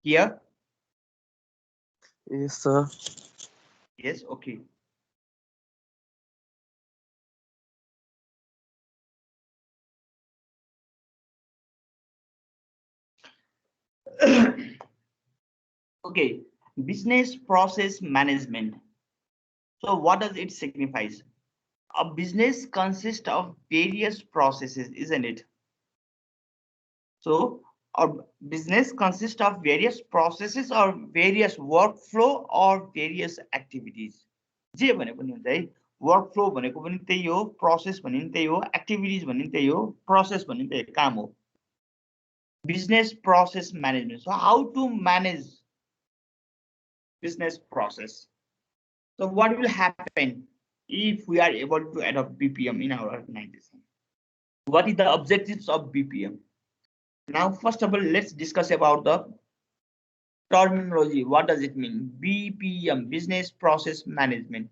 Here? Yes, sir. Yes, okay. Okay, business process management. So what does it signify? A business consists of various processes, isn't it? So a business consists of various processes or various workflow or various activities. जे भने पनि हुन्छ है, workflow भनेको पनि त्यही हो, process भने पनि त्यही हो, एक्टिभिटिज भने पनि त्यही हो, प्रोसेस भने पनि त्यही काम हो. Business process management. So how to manage business process? So what will happen if we are able to adopt BPM in our organization? What is the objectives of BPM? Now, first of all, let's discuss about the terminology. What does it mean? BPM, Business Process Management.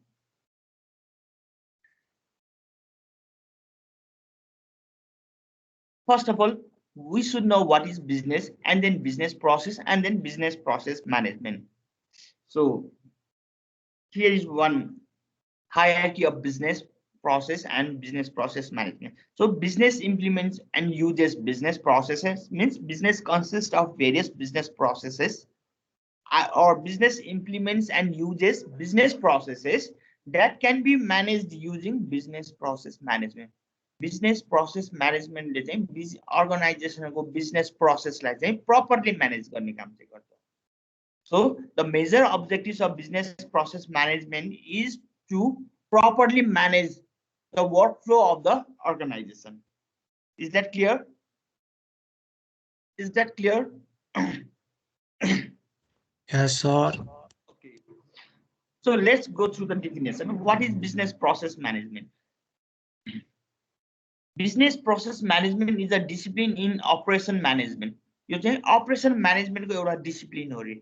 First of all, we should know what is business, and then business process, and then business process management. So here is one hierarchy of business process and business process management. So business implements and uses business processes, means business consists of various business processes, or business implements and uses business processes that can be managed using business process management. Business process management ले चाहिँ अर्गनाइजेसनको business प्रोसेसलाई चाहिँ properly manage गर्ने काम चाहिँ गर्छ. So the major objectives of business process management is to properly manage the workflow of the organization. Is that clear? Is that clear? Yes, sir. Okay. So let's go through the definition. What is business process management? Business process management is a discipline in operation management. यो चाहिँ operation management को एउटा discipline हो रे.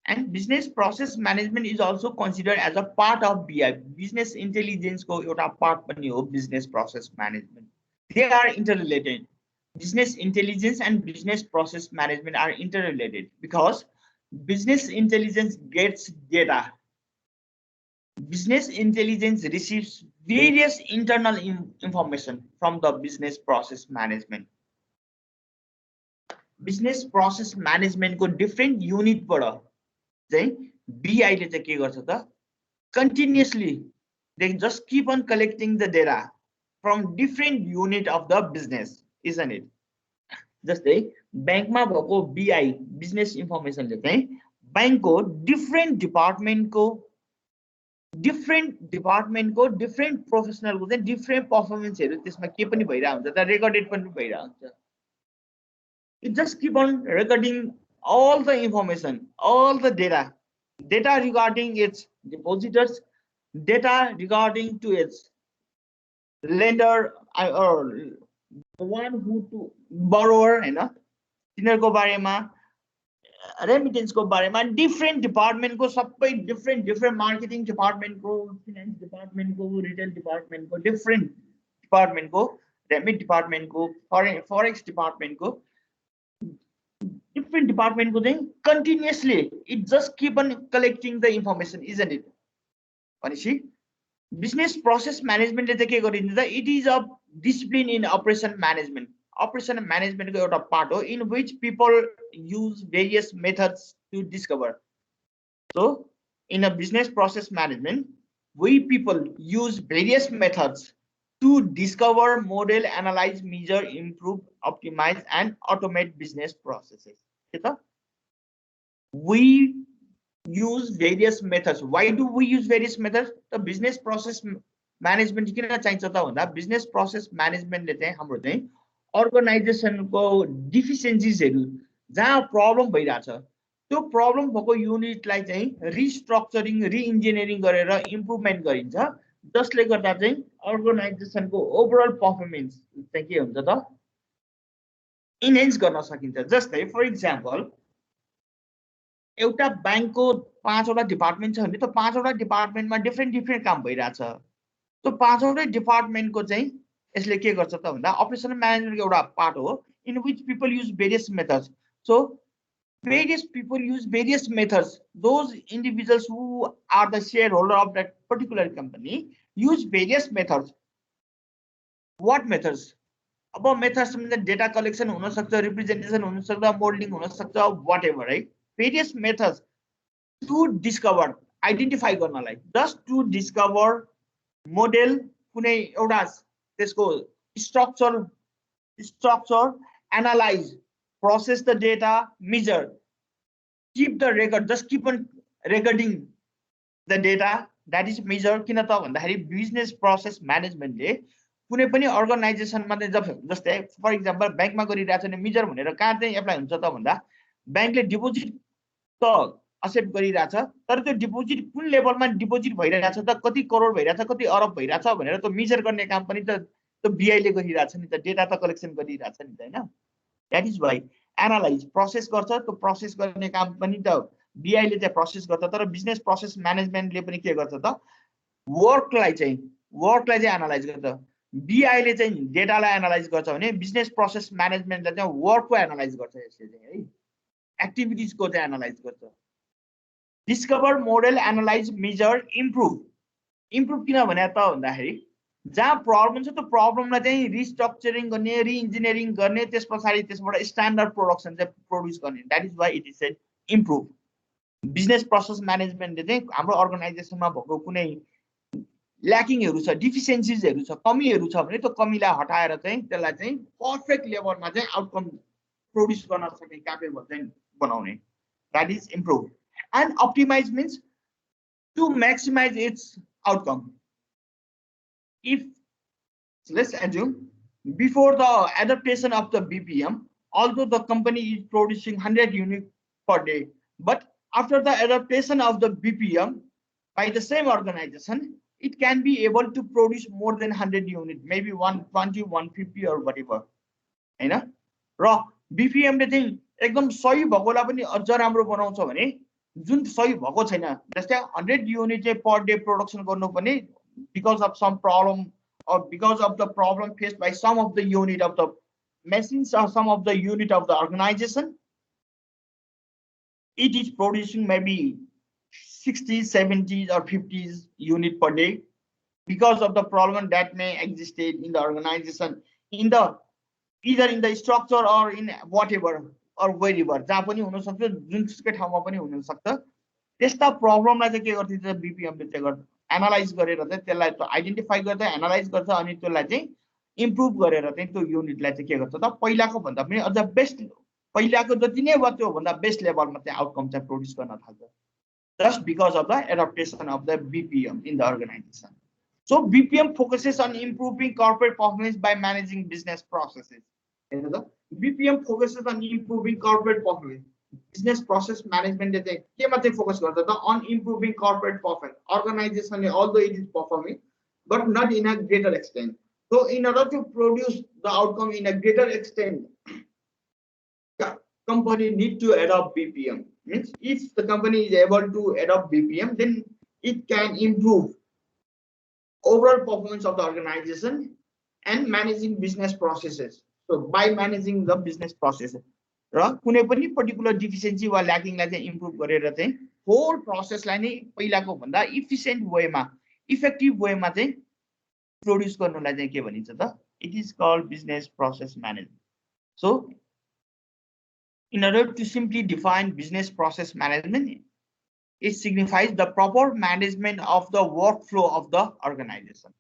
And business process management is also considered as a part of BI, business intelligence को एउटा part पनि हो business process management. They are interrelated. Business intelligence and business process management are interrelated because business intelligence gets data. Business intelligence receives various internal information from the business process management. Business process management को different unit बाट चाहिँ BI ले चाहिँ के गर्छ त continuously they just keep on collecting the data from different unit of the business, isn't it? जस्तै बैंकमा भएको BI business information ले चाहिँ बैंकको different department को different professional को चाहिँ different performance हेरु त्यसमा के पनि भइरा हुन्छ त recorded पनि भइरा हुन्छ. It just keep on recording all the information, all the data regarding its depositors, data regarding to its lender or the one who to borrower, हैन तिनीहरुको बारेमा रेमिटेन्स को बारेमा डिफरेन्ट डिपार्टमेन्ट को सबै डिफरेन्ट मार्केटिङ डिपार्टमेन्ट को finance department को retail department को different department को रेमिट डिपार्टमेन्ट को फरेक्स डिपार्टमेन्ट को different department को चाहिँ continuously it just keep on collecting the information, isn't it? भनेपछि business process management ले चाहिँ के गरिन्छ त it is a discipline in operation management. Operation management को एउटा part हो in which people use various methods to discover. So in a business process management we people use various methods to discover, model, analyze, measure, improve, optimize, and automate business processes. We use various methods. Why do we use various methods? The business process management किन चाहिन्छ त भन्दा business process management ले चाहिँ हाम्रो चाहिँ organization को deficiencies-हरु जहाँ problem भइराछ त्यो problem भएको युनिटलाई चाहिँ restructuring, re-engineering गरेर improvement गरिन्छ जसले गर्दा चाहिँ organization को overall performance चाहिँ के हुन्छ त enhance गर्न सकिन्छ. जस्तै for example एउटा बैंक को 5 वटा डिपार्टमेन्ट छ भने त 5 वटा डिपार्टमेन्टमा डिफरेन्ट काम भइराछ. त्यो 5 वटा डिपार्टमेन्ट को चाहिँ यसले के गर्छ त भन्दा अपरेसनल म्यानेजमेन्ट को एउटा पार्ट हो in which people use various methods. So various people use various methods. Those individuals who are the shareholder of that particular company use various methods. What methods? About methods mean the data collection, representation, modeling, whatever, right? Various methods to discover, identify गर्नलाई, just to discover model कुनै एउटा त्यसको structure, analyze, process the data, measure, keep the record, just keep on recording the data, that is measure. किन त भन्दाखेरि business process म्यानेजमेन्टले कुनै पनि अर्गनाइजेसनमा चाहिँ जस्तै फर इक्जाम्पल ब्याङ्कमा गरिरहेछ भने मेजर भनेर कहाँ चाहिँ एप्लाई हुन्छ त भन्दा ब्याङ्कले डिपोजिट त एक्सेप्ट गरिरहेछ तर त्यो डिपोजिट कुन लेभलमा डिपोजिट भइरहेछ त कति करोड भइरहेछ कति अरब भइरहेछ भनेर त्यो मेजर गर्ने काम पनि त त्यो बीआईले गरिरहेछ नि त डेटा त कलेक्सन गरिरहेछ नि त हैन that is why analyse process गर्छ त्यो प्रोसेस गर्ने काम पनि त बीआईले चाहिँ प्रोसेस गर्छ तर बिजनेस प्रोसेस म्यानेजमेन्टले पनि के गर्छ त वर्कलाई चाहिँ एनालाइज गर्छ बीआईले चाहिँ डेटालाई एनालाइज गर्छ भने बिजनेस प्रोसेस म्यानेजमेन्टले चाहिँ वर्कको एनालाइज गर्छ यसले चाहिँ है एक्टिभिटिजको चाहिँ एनालाइज गर्छ discover model analyse measure improve किन भने त भन्दाखेरि जहाँ प्रब्लम छ त्यो प्रब्लमलाई चाहिँ रिस्ट्रक्चरिङ गर्ने रिइन्जिनियरिङ गर्ने त्यसपछि त्यसबाट स्ट्यान्डर्ड प्रोडक्सन चाहिँ प्रोड्युस गर्ने that is why it is said improve business process म्यानेजमेन्टले चाहिँ हाम्रो अर्गनाइजेसनमा भएको कुनै ल्याकिङहरु छ डिफिसियन्सीजहरु छ कमीहरु छ भने त्यो कमीलाई हटाएर चाहिँ त्यसलाई चाहिँ पर्फेक्ट लेभलमा चाहिँ आउटकम प्रोड्युस गर्न सक्ने क्यापेबल चाहिँ बनाउने that is improve and optimise means to maximise its outcome if let's assume before the adaptation of the BPM although the company is producing 100 units per day but after the adaptation of the BPM by the same organization it can be able to produce more than 100 units maybe 120 150 or whatever हैन र BPM ले चाहिँ एकदम सही भएकोलाई पनि अझ राम्रो बनाउँछ भने जुन सही भएको छैन जस्तै 100 युनिट चाहिँ पर डे प्रोडक्सन गर्नु पनि because of some problem or because of the problem faced by some of the unit of the machines or some of the unit of the organization it is producing maybe 60 70s or 50s unit per day because of the problem that may existed in the organization in the either in the structure or in whatever or wherever जहाँ पनि हुन सक्छ जुनसुकै ठाउँमा पनि हुन सक्छ त्यस्ता प्रब्लमलाई चाहिँ के गर्छ बीपीएम ले चाहिँ गर्छ एनालाइज गरेर चाहिँ त्यसलाई त आइडेन्टिफाई गर्दै एनालाइज गर्छ अनि त्यसलाई चाहिँ इम्प्रुभ गरेर चाहिँ त्यो युनिटलाई चाहिँ के गर्छ त पहिलाको भन्दा पनि अझ बेस्ट पहिलाको जति नै भयो त्यो भन्दा बेस्ट लेभलमा चाहिँ आउटकम चाहिँ प्रोड्युस गर्न थाल्छ just because of the adaptation of the BPM in the organization. So BPM focuses on improving corporate performance by managing business processes. BPM focuses on improving corporate performance. Business process management is a focus on improving corporate performance. Organization, although it is performing, but not in a greater extent. So in order to produce the outcome in a greater extent, company need to adopt BPM. Means if the company is able to adopt BPM, then it can improve overall performance of the organization and managing business processes. So by managing the business processes, र कुनै पनि particular deficiency वा ल्याकिङलाई चाहिँ improve गरेर चाहिँ whole प्रोसेसलाई नै पहिलाको भन्दा इफिसिएन्ट वेमा इफेक्टिभ वेमा चाहिँ प्रोड्युस गर्नलाई चाहिँ के भनिन्छ त it is called business process management so in order to simply define business process management, it signifies the proper management of the workflow of the organization.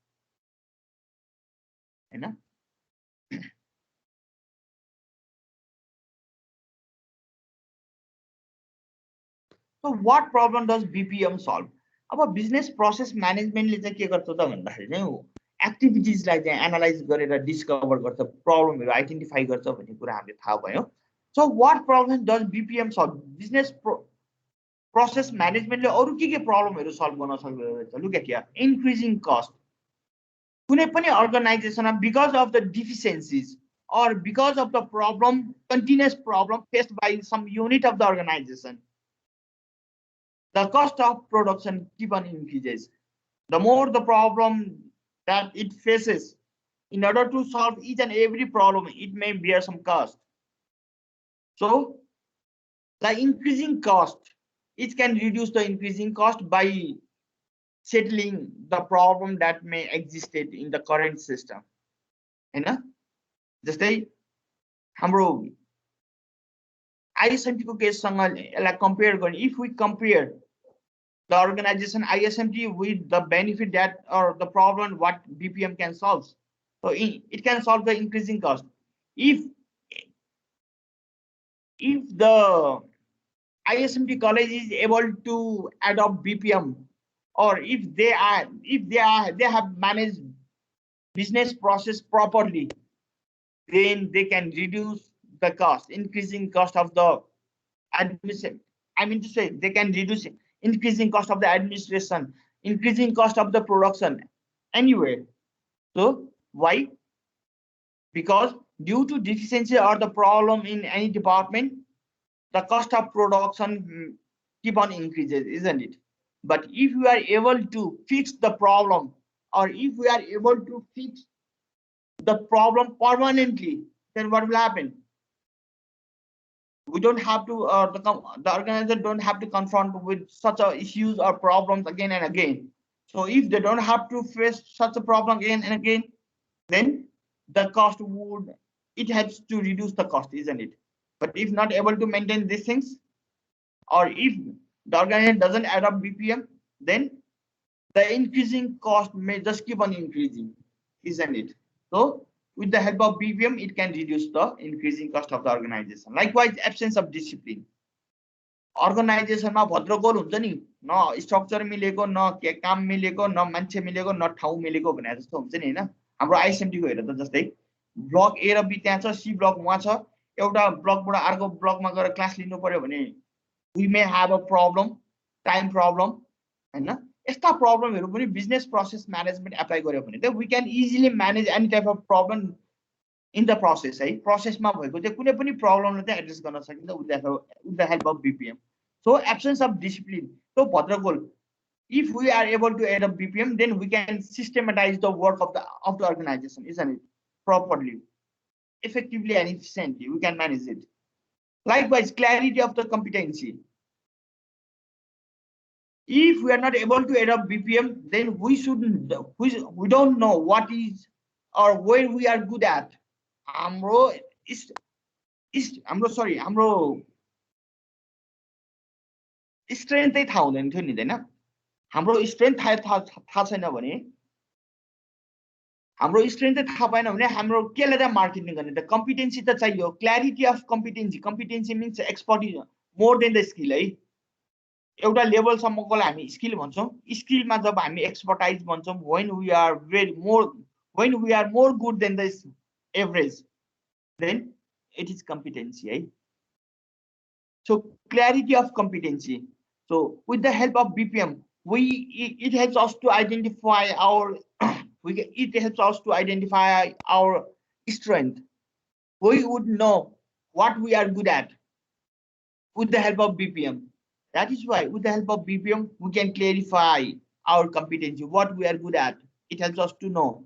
So what problem does BPM solve? अब business process management ले चाहिँ के गर्छ त भन्दाखेरि चाहिँ एक्टिभिटिजलाई चाहिँ analyse गरेर डिस्कभर गर्छ प्रब्लमहरु आइडेन्टिफाई गर्छ भन्ने कुरा हामीले थाहा भयो. So what problem does BPM solve? Business process management ले अरु के प्रब्लमहरु सल्भ गर्न सक्छ? Look at here, increasing cost. कुनै पनि अर्गनाइजेसनमा because of the deficiencies or because of the problem, continuous problem faced by some unit of the organization, the cost of production keep on increases. The more the problem that it faces, in order to solve each and every problem, it may bear some cost. So the increasing cost, it can reduce the increasing cost by settling the problem that may existed in the current system. हैन जस्तै हाम्रो ISMT को केससँग यसलाई compare गर्ने, if we compare the organization ISMT with the benefit that or the problem what BPM can solve, so it can solve the increasing cost. If the ISMT college is able to adopt BPM, or if they have managed business process properly, then they can reduce the cost, increasing cost of the administration. I mean to say, they can reduce increasing cost of the administration, increasing cost of the production anyway. So why? Because due to deficiency or the problem in any department, the cost of production keep on increases, isn't it? But if we are able to fix the problem, or if we are able to fix the problem permanently, then what will happen? We don't have to, the organizer don't have to confront with such a issues or problems again and again. So if they don't have to face such a problem again and again, then the cost would, it helps to reduce the cost, isn't it? But if not able to maintain these things, or if the organizer doesn't adopt BPM, then the increasing cost may just keep on increasing, isn't it? So with the help of BPM, it can reduce the increasing cost of the organization. Likewise, absence of discipline. Organization मा भद्रगोल हुन्छ नि, न structure मिलेको, न काम मिलेको, न मान्छे मिलेको, न ठाउँ मिलेको भने जस्तो हुन्छ नि हैन। हाम्रो आईएसएमटी को हेर त जस्तै ब्लक ए र बी त्यहाँ छ, सी ब्लक वहाँ छ, एउटा ब्लकबाट अर्को ब्लकमा गएर क्लास लिनु पर्यो भने we may have a problem, time problem, हैन। यस्ता प्रब्लमहरु पनि बिजनेस प्रोसेस म्यानेजमेन्ट एप्लाई गर्यो भने त we can easily manage any type of problem in the process, है। प्रोसेसमा भएको चाहिँ कुनै पनि प्रब्लमलाई चाहिँ एड्रेस गर्न सकिन्छ with the help of BPM. So absence of discipline. So भद्रगोल, if we are able to add a BPM, then we can systematize the work of the organization, isn't it? Properly, effectively and efficiently, we can manage it. Likewise, clarity of the competency. If we are not able to adopt BPM, then we don't know what is or where we are good at. हाम्रो strength थाहा हुँदैन थियो नि हैन। हाम्रो strength थाहा छैन भने, हाम्रो स्ट्रेन्थ थाहा पाएन भने हाम्रो केले त मार्केटिङ गर्ने त, कम्पिटेन्सी त चाहियो। Clarity of competency, competency means expertise more than the skill, है। एउटा लेभलसम्मकोलाई हामी स्किल भन्छौँ। स्किलमा जब हामी एक्सपर्टाइज भन्छौँ, when we are more good than the average, then it is competency, right? So clarity of competency. So with the help of BPM, it helps us to identify our strength. We would know what we are good at with the help of BPM. That is why with the help of BPM, we can clarify our competency, what we are good at. It helps us to know.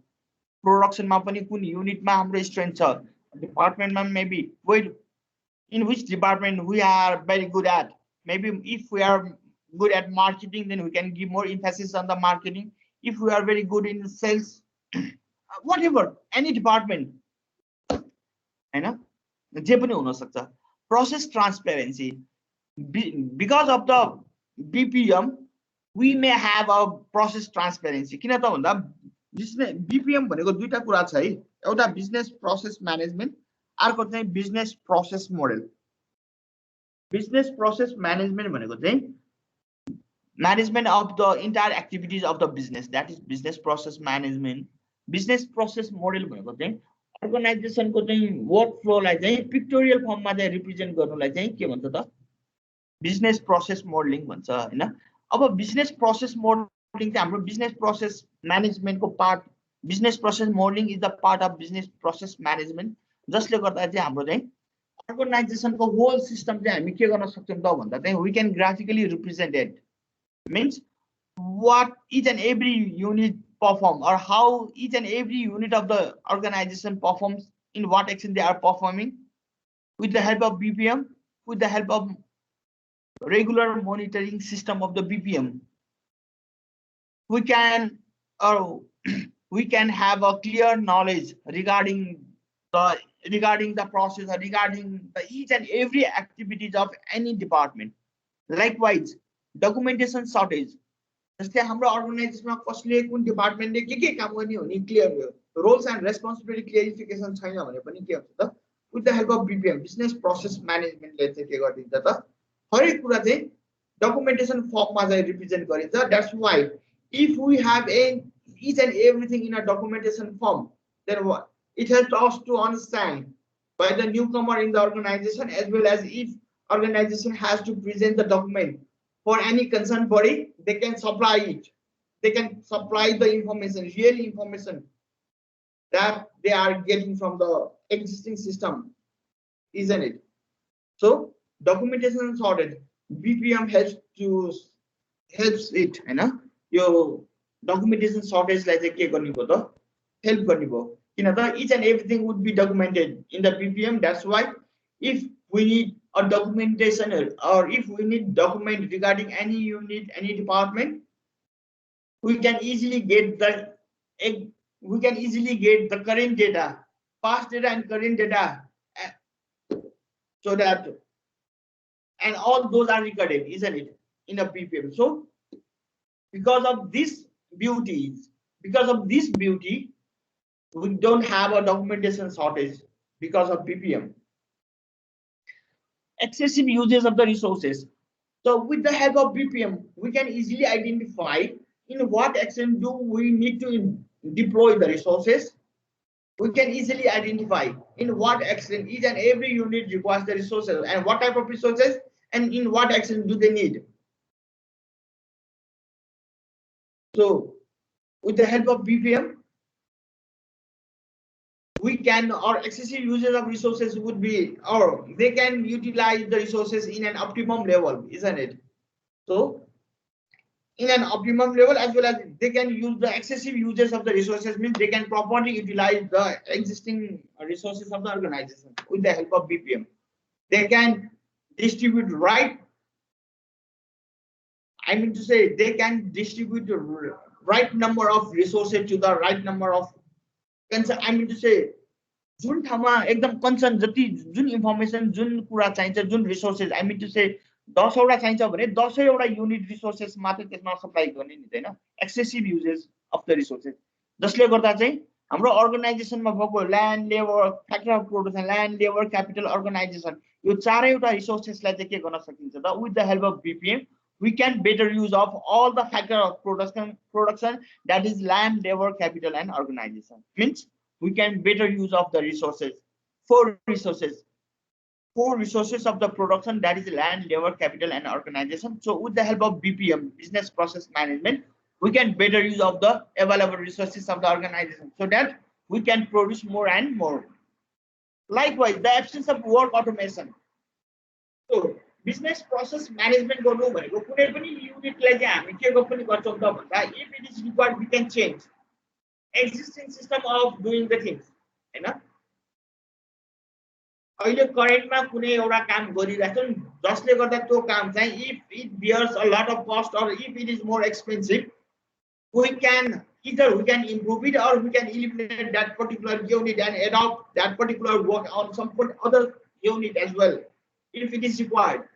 Production ma pani kun unit ma hamro strength cha, department ma maybe in which department we are very good at. Maybe if we are good at marketing, then we can give more emphasis on the marketing. If we are very good in sales, whatever, any department, हैन, जे पनि हुन सक्छ। Process transparency. Because of the BPM, we may have a process transparency. किन त भन्दा BPM भनेको दुईटा कुरा छ है, एउटा बिजनेस प्रोसेस म्यानेजमेन्ट, अर्को चाहिँ business process model. Business process management भनेको चाहिँ management of the entire activities of the business, that is business process management. Business process model भनेको चाहिँ अर्गनाइजेसन को चाहिँ वर्क फ्लो लाई चाहिँ पिक्टोरियल फर्ममा चाहिँ रिप्रेजेन्ट गर्नुलाई चाहिँ के भन्छ त, बिजनेस प्रोसेस मोडलिङ भन्छ हैन। अब बिजनेस प्रोसेस मोडलिङ चाहिँ हाम्रो बिजनेस प्रोसेस म्यानेजमेन्ट को part, business process modelling is the part of business process management, जसले गर्दा चाहिँ हाम्रो चाहिँ अर्गनाइजेसन को होल सिस्टम चाहिँ हामी के गर्न सक्छौं त भन्दा चाहिँ we can graphically represent it, means what each and every unit perform, or how each and every unit of the organization performs, in what action they are performing with the help of BPM, with the help of regular monitoring system of the BPM. We can we can have a clear knowledge regarding the process or regarding the each and every activities of any department. Likewise, documentation shortage. जस्तै हाम्रो अर्गनाइजेसनमा कसले कुन डिपार्टमेन्टले के काम गर्ने हो नि clear भयो, रोल्स एन्ड रेस्पोन्सिबिलिटी क्लियरिफिकेसन छैन भने पनि के हुन्छ त, with the help of BPM business process म्यानेजमेन्टले चाहिँ के गरिदिन्छ त, हरेक कुरा चाहिँ डकुमेन्टेसन फर्ममा चाहिँ रिप्रेजेन्ट गरिन्छ. That's why if we have each and everything in a documentation form, then what it helps us to understand by the newcomer in the organization, as well as if organization has to present the document for any concerned body, they can supply it. They can supply the information, real information that they are getting from the existing system, isn't it? So documentation sorted, BPM helps it, you know. Your documentation shortage like के गर्ने भयो त, help गर्ने भयो किन त, each and everything would be documented in the BPM. That's why if we need a documentation or if we need document regarding any unit, any department, we can easily get the current data, past data and current data, so that, and all those are recorded, isn't it, in a BPM. So because of this beauty, we don't have a documentation shortage because of BPM. Excessive usage of the resources. So with the help of BPM, we can easily identify in what extent do we need to deploy the resources. We can easily identify in what extent each and every unit requires the resources and what type of resources and in what extent do they need. So with the help of BPM, we can, or excessive usage of resources would be, or they can utilize the resources in an optimum level, isn't it? So in an optimum level, as well as they can use the excessive usage of the resources, means they can properly utilize the existing resources of the organization with the help of BPM. They can distribute they can distribute the right number of resources to the right number of concern. जुन ठाउँमा एकदम concern जति जुन information जुन कुरा चाहिन्छ जुन resources 10 वटा चाहिन्छ भने 10 वटा युनिट रिसोर्सेस मात्र त्यसमा सप्लाई गर्ने नि हैन, excessive uses of the resources, जसले गर्दा चाहिँ हाम्रो अर्गनाइजेसनमा भएको land, labour, factor of production, land, labour, capital, organisation, यो चारैवटा रिसोर्सेसलाई चाहिँ के गर्न सकिन्छ त, with the help of BPM we can better use of all the factor of production, that is land, labor, capital and organization. Means we can better use of the resources, four resources of the production, that is land, labor, capital and organization. So with the help of BPM, business process management, we can better use of the available resources of the organization so that we can produce more and more. Likewise, the absence of work automation. So business process management गर्नु भनेको कुनै पनि युनिटलाई चाहिँ हामी के पनि गर्छौं त भन्दा, if it is required we can change existing system of doing the things, हैन. अहिले करेन्टमा कुनै एउटा काम गरिरहेछौं जसले गर्दा त्यो काम चाहिँ if it bears a lot of cost or if it is more expensive, we can either we can improve it or we can eliminate that particular unit and adopt that particular work on some other unit as well if it is required.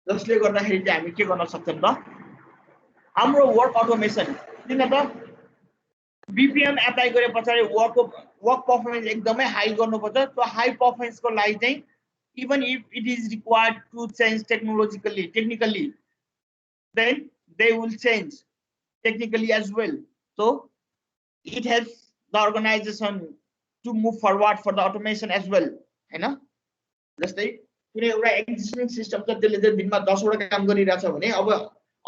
जसले गर्दाखेरि चाहिँ हामी के गर्न सक्छौं त, हाम्रो work automation किन त बीपीएम एप्लाई गरे पछाडी वर्क परफर्मेन्स एकदमै हाई गर्नुपर्छ. त्यो हाई परफर्मेन्सको लागि चाहिँ even if it is required to change technically then they will change technically as well. So it helps the organization to move forward for the automation as well, हैन. जस्तै कुनै एउटा एक्जिस्टिङ सिस्टम त त्यसले चाहिँ दिनमा 10 वटा काम गरिरहेछ भने अब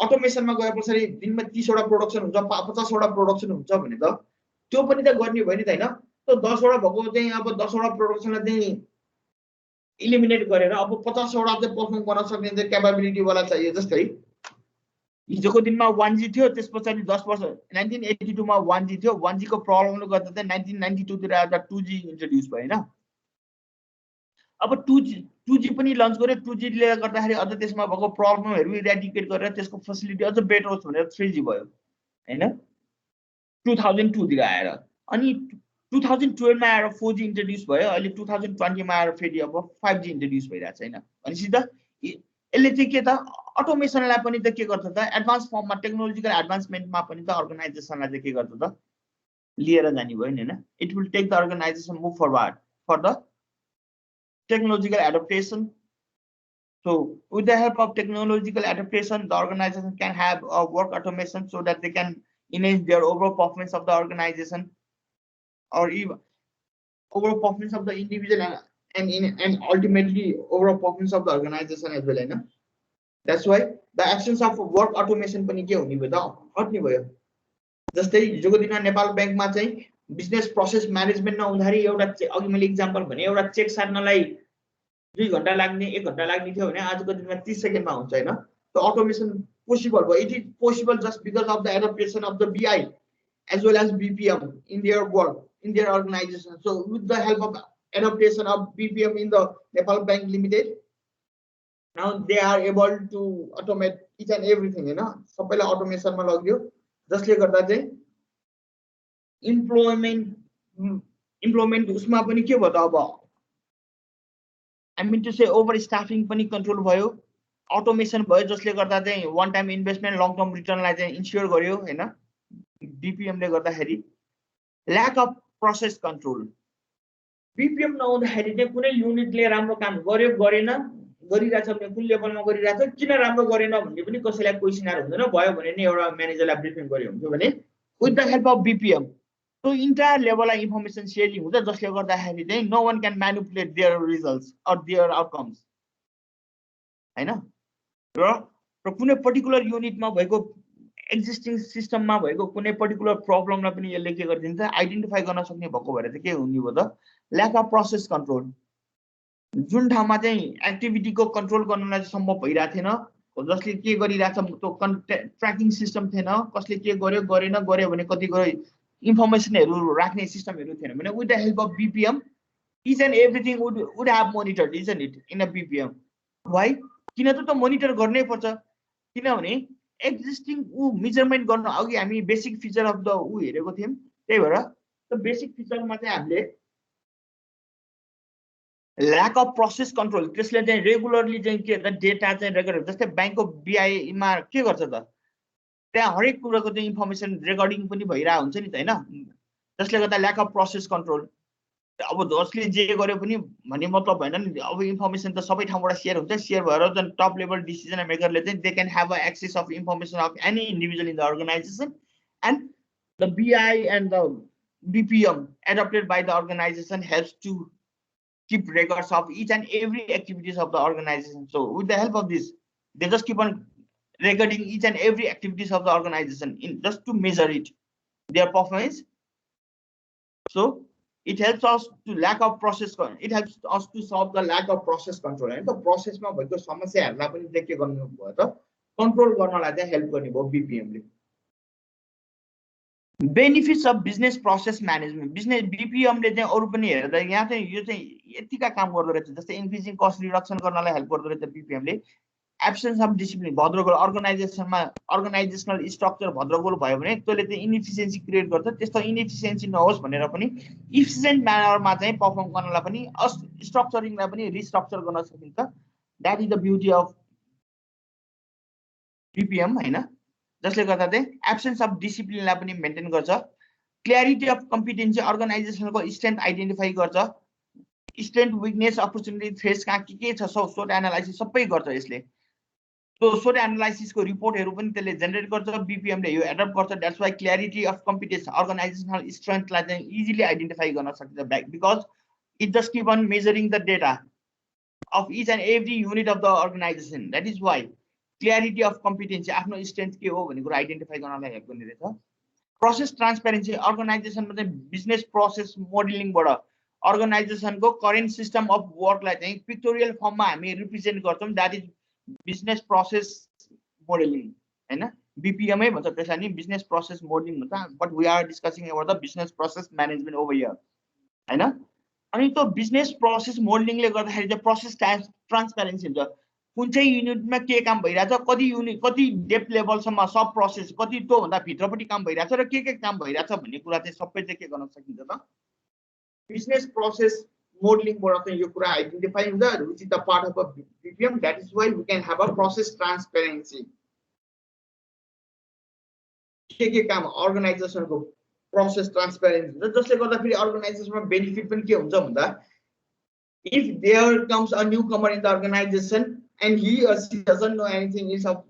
अटोमेसनमा गएपछि दिनमा 30 वटा प्रोडक्सन हुन्छ, 50 वटा प्रोडक्सन हुन्छ भने त त्यो पनि त गर्ने भयो नि त, हैन. त्यो 10 वटा भएको चाहिँ अब 10 वटा प्रोडक्सनलाई चाहिँ इलिमिनेट गरेर अब 50 वटा चाहिँ परफर्म गर्न सक्ने चाहिँ क्यापेबिलिटी वाला चाहियो. जस्तै हिजोको दिनमा 1G थियो, त्यसपछि 10 वर्ष 1982 मा 1G थियो. 1G को प्रब्लमले गर्दा चाहिँ 1992 तिर आएर 2G इन्ट्रोड्युस भयो, हैन. अब 2G पनि लन्च गर्यो 2G ले गर्दाखेरि अझ त्यसमा भएको प्रब्लमहरु इरेडिकेट गरेर त्यसको फेसिलिटी अझ बेटर होस् भनेर 3G भयो हैन 2002 तिर आएर अनि 2012 मा आएर 4G इन्ट्रोड्युस भयो अहिले 2020 मा आएर फेरि अब 5G इन्ट्रोड्युस भइरहेछ हैन भनेपछि त यसले चाहिँ के त अटोमेसनलाई पनि त के गर्छ त एडभान्स फर्ममा टेक्नोलोजिकल एडभान्समेन्टमा पनि त अर्गनाइजेसनलाई चाहिँ के गर्छ त लिएर जाने भयो नि हैन it will take the organisation move forward for the technological adaptation. So with the help of technological adaptation, the organization can have a work automation so that they can enhance their overall performance of the organization or even overall performance of the individual and ultimately overall performance of the organization as well. That's why the actions of work automation पनि के हुने भयो त हट्ने भयो जस्तै हिजोको दिनमा नेपाल बैंकमा चाहिँ बिजनेस प्रोसेस म्यानेजमेन्ट नहुँदाखेरि एउटा अघि मैले एक्जाम्पल भने एउटा चेक सार्नलाई 2 घण्टा लाग्ने 1 घण्टा लाग्ने थियो भने आजको दिनमा 30 सेकेन्डमा हुन्छ हैन त्यो अटोमेसन पोसिबल भयो it is possible just because of the adaptation of the BI as well as BPM in their work in their organization. So with the help of adaptation of BPM in the Nepal Bank Limited, now they are able to automate each and everything हैन सबैलाई अटोमेसनमा लग्यो जसले गर्दा चाहिँ employment उसमा पनि के भयो त अब I mean to say over staffing पनि कन्ट्रोल भयो अटोमेसन भयो जसले गर्दा चाहिँ one time investment long term रिटर्नलाई चाहिँ इन्स्योर गर्यो हैन BPM ले गर्दाखेरि lack of process control BPM नहुँदाखेरि चाहिँ कुनै युनिटले राम्रो काम गर्यो गरेन गरिरहेछ भने कुन लेभलमा गरिरहेछ किन राम्रो गरेन भन्ने पनि कसैलाई क्वेशनहरु हुँदैन भयो भने नि एउटा म्यानेजरलाई ब्रिफिङ गर्यो हुन्छ भने with the help of BPM so entire level of information sharing हुन्छ जसले गर्दाखेरि चाहिँ no one can manipulate their results or their outcomes हैन र कुनै पर्टिकुलर युनिटमा भएको एक्जिस्टिङ सिस्टममा भएको कुनै पर्टिकुलर प्रब्लमलाई पनि यसले के गर्दिन्छ आइडेन्टिफाई गर्न सक्ने भएको भएर चाहिँ के हुने भयो त ल्याक अफ प्रोसेस कन्ट्रोल जुन ठाउँमा चाहिँ एक्टिभिटीको कन्ट्रोल गर्नलाई सम्भव भइरा थिएन जसले के गरिरहेछ त्यो ट्र्याकिङ सिस्टम थिएन कसले के गर्यो गरेन गर्यो भने कति गयो इन्फर्मेसनहरु राख्ने सिस्टमहरु थिएन भने with the help of BPM each and everything would have monitored isn't it in a BPM why किन त मोनिटर गर्नै पर्छ किनभने एक्जिस्टिङ मेजरमेन्ट गर्न अघि हामी बेसिक फिचर अफ द हेरेको थियौं त्यही भएर त्यो बेसिक फिचरमा चाहिँ हामीले ल्याक अफ प्रोसेस कन्ट्रोल त्यसले चाहिँ रेगुलरली चाहिँ के त डेटा चाहिँ रेकर्ड जस्तै बैंकको BI मा के गर्छ त त्यहाँ हरेक कुराको चाहिँ इन्फर्मेसन रेकर्डिङ पनि भइरा हुन्छ नि त हैन जसले गर्दा ल्याक अफ प्रोसेस कन्ट्रोल अब जसले जे गर्यो पनि भन्ने मतलब हैन नि अब इन्फर्मेसन त सबै ठाउँबाट शेयर हुन्छ शेयर भएर जन टप लेभल डिसिजन मेकरले चाहिँ they can have a access of information of any individual in the organisation and the BI and the BPM adopted by the organization helps to keep records of each and every activities of the organization. So with the help of this, they just keep on recording each and every activities of the organization in just to measure it, their performance. So it helps us to lack of process. It helps us to solve the lack of process control. And the process ma bhayeko samasyaharulai pani चाहिँ के गर्नु भयो त control गर्नलाई चाहिँ help गर्ने भयो BPM ले benefits of business process management business BPM ले चाहिँ अरु पनि हेर्दा यहाँ चाहिँ यो चाहिँ यतिका काम गर्दो रहेछ जस्तै इन्क्रिजिङ कस्ट रिडक्सन गर्नलाई हेल्प गर्दो रहेछ BPM ले एब्सेन्स अफ डिसिप्लिन भद्रगोल अर्गनाइजेसनमा अर्गनाइजेसनल स्ट्रक्चर भद्रगोल भयो भने त्यसले चाहिँ इनएफिसिएन्सी क्रिएट गर्छ त्यस्तो इनएफिसिएन्सी नहोस् भनेर पनि इफिसिएन्ट म्यानरमा चाहिँ परफर्म गर्नलाई पनि स्ट्रक्चरिङलाई पनि रिस्ट्रक्चर गर्न सकिन्छ that is the beauty of BPM हैन जसले गर्दा चाहिँ एब्सेन्स अफ डिसिप्लिनलाई पनि मेन्टेन गर्छ क्ल्यारिटी अफ कम्पिटेन्सी अर्गनाइजेसनको स्ट्रेन्थ आइडेन्टिफाई गर्छ स्ट्रेन्थ विकनेस अपर्चुनिटी थ्रेट्स कहाँ के छ सोट एनालाइसिस सबै गर्छ यसले तो सोट एनालाइसिसको रिपोर्टहरु पनि त्यसले जेनेरेट गर्छ BPM ले यो एडप्ट गर्छ that's why clarity of competency organizational स्ट्रेन्थलाई चाहिँ इजिली आइडेन्टिफाई गर्न सकिन्छ because it just keep on measuring the data of each and every unit of the organization that is why clarity of competency आफ्नो strength के हो भन्ने कुरा identify गर्नलाई हेल्प गर्ने रहेछ प्रोसेस ट्रान्सपेरेन्सी अर्गनाइजेसनमा चाहिँ बिजनेस प्रोसेस मोडलिङबाट अर्गनाइजेसनको करेन्ट सिस्टम अफ वर्कलाई चाहिँ पिक्टोरियल फर्ममा हामी रिप्रेजेन्ट गर्छौं that is business process modeling हैन BPM भन्छ त्यसलाई नि बिजनेस प्रोसेस मोडलिङ भन्छ but we are discussing about the business process management over here हैन अनि त्यो बिजनेस प्रोसेस मोल्डिङले गर्दाखेरि चाहिँ प्रोसेस ट्रान्सपेरेन्सी हुन्छ कुन चाहिँ युनिटमा के काम भइरहेछ कति युनिट कति डेप्थ लेभलसम्म सब प्रोसेस कति त्योभन्दा भित्रपट्टि काम भइरहेछ र के काम भइरहेछ भन्ने कुरा चाहिँ सबै चाहिँ के गर्न सकिन्छ त बिजनेस प्रोसेस मोडलिङबाट चाहिँ यो कुरा आइडेन्टिफाई हुन्छ which is the part of a BPM. That is why we can have a process transparency. के काम अर्गनाइजेसनको प्रोसेस ट्रान्सपेरेन्सी हुन्छ जसले गर्दा फेरि अर्गनाइजेसनमा बेनिफिट पनि के हुन्छ भन्दा if there comes a newcomer in the organization and he or she doesn't know anything is of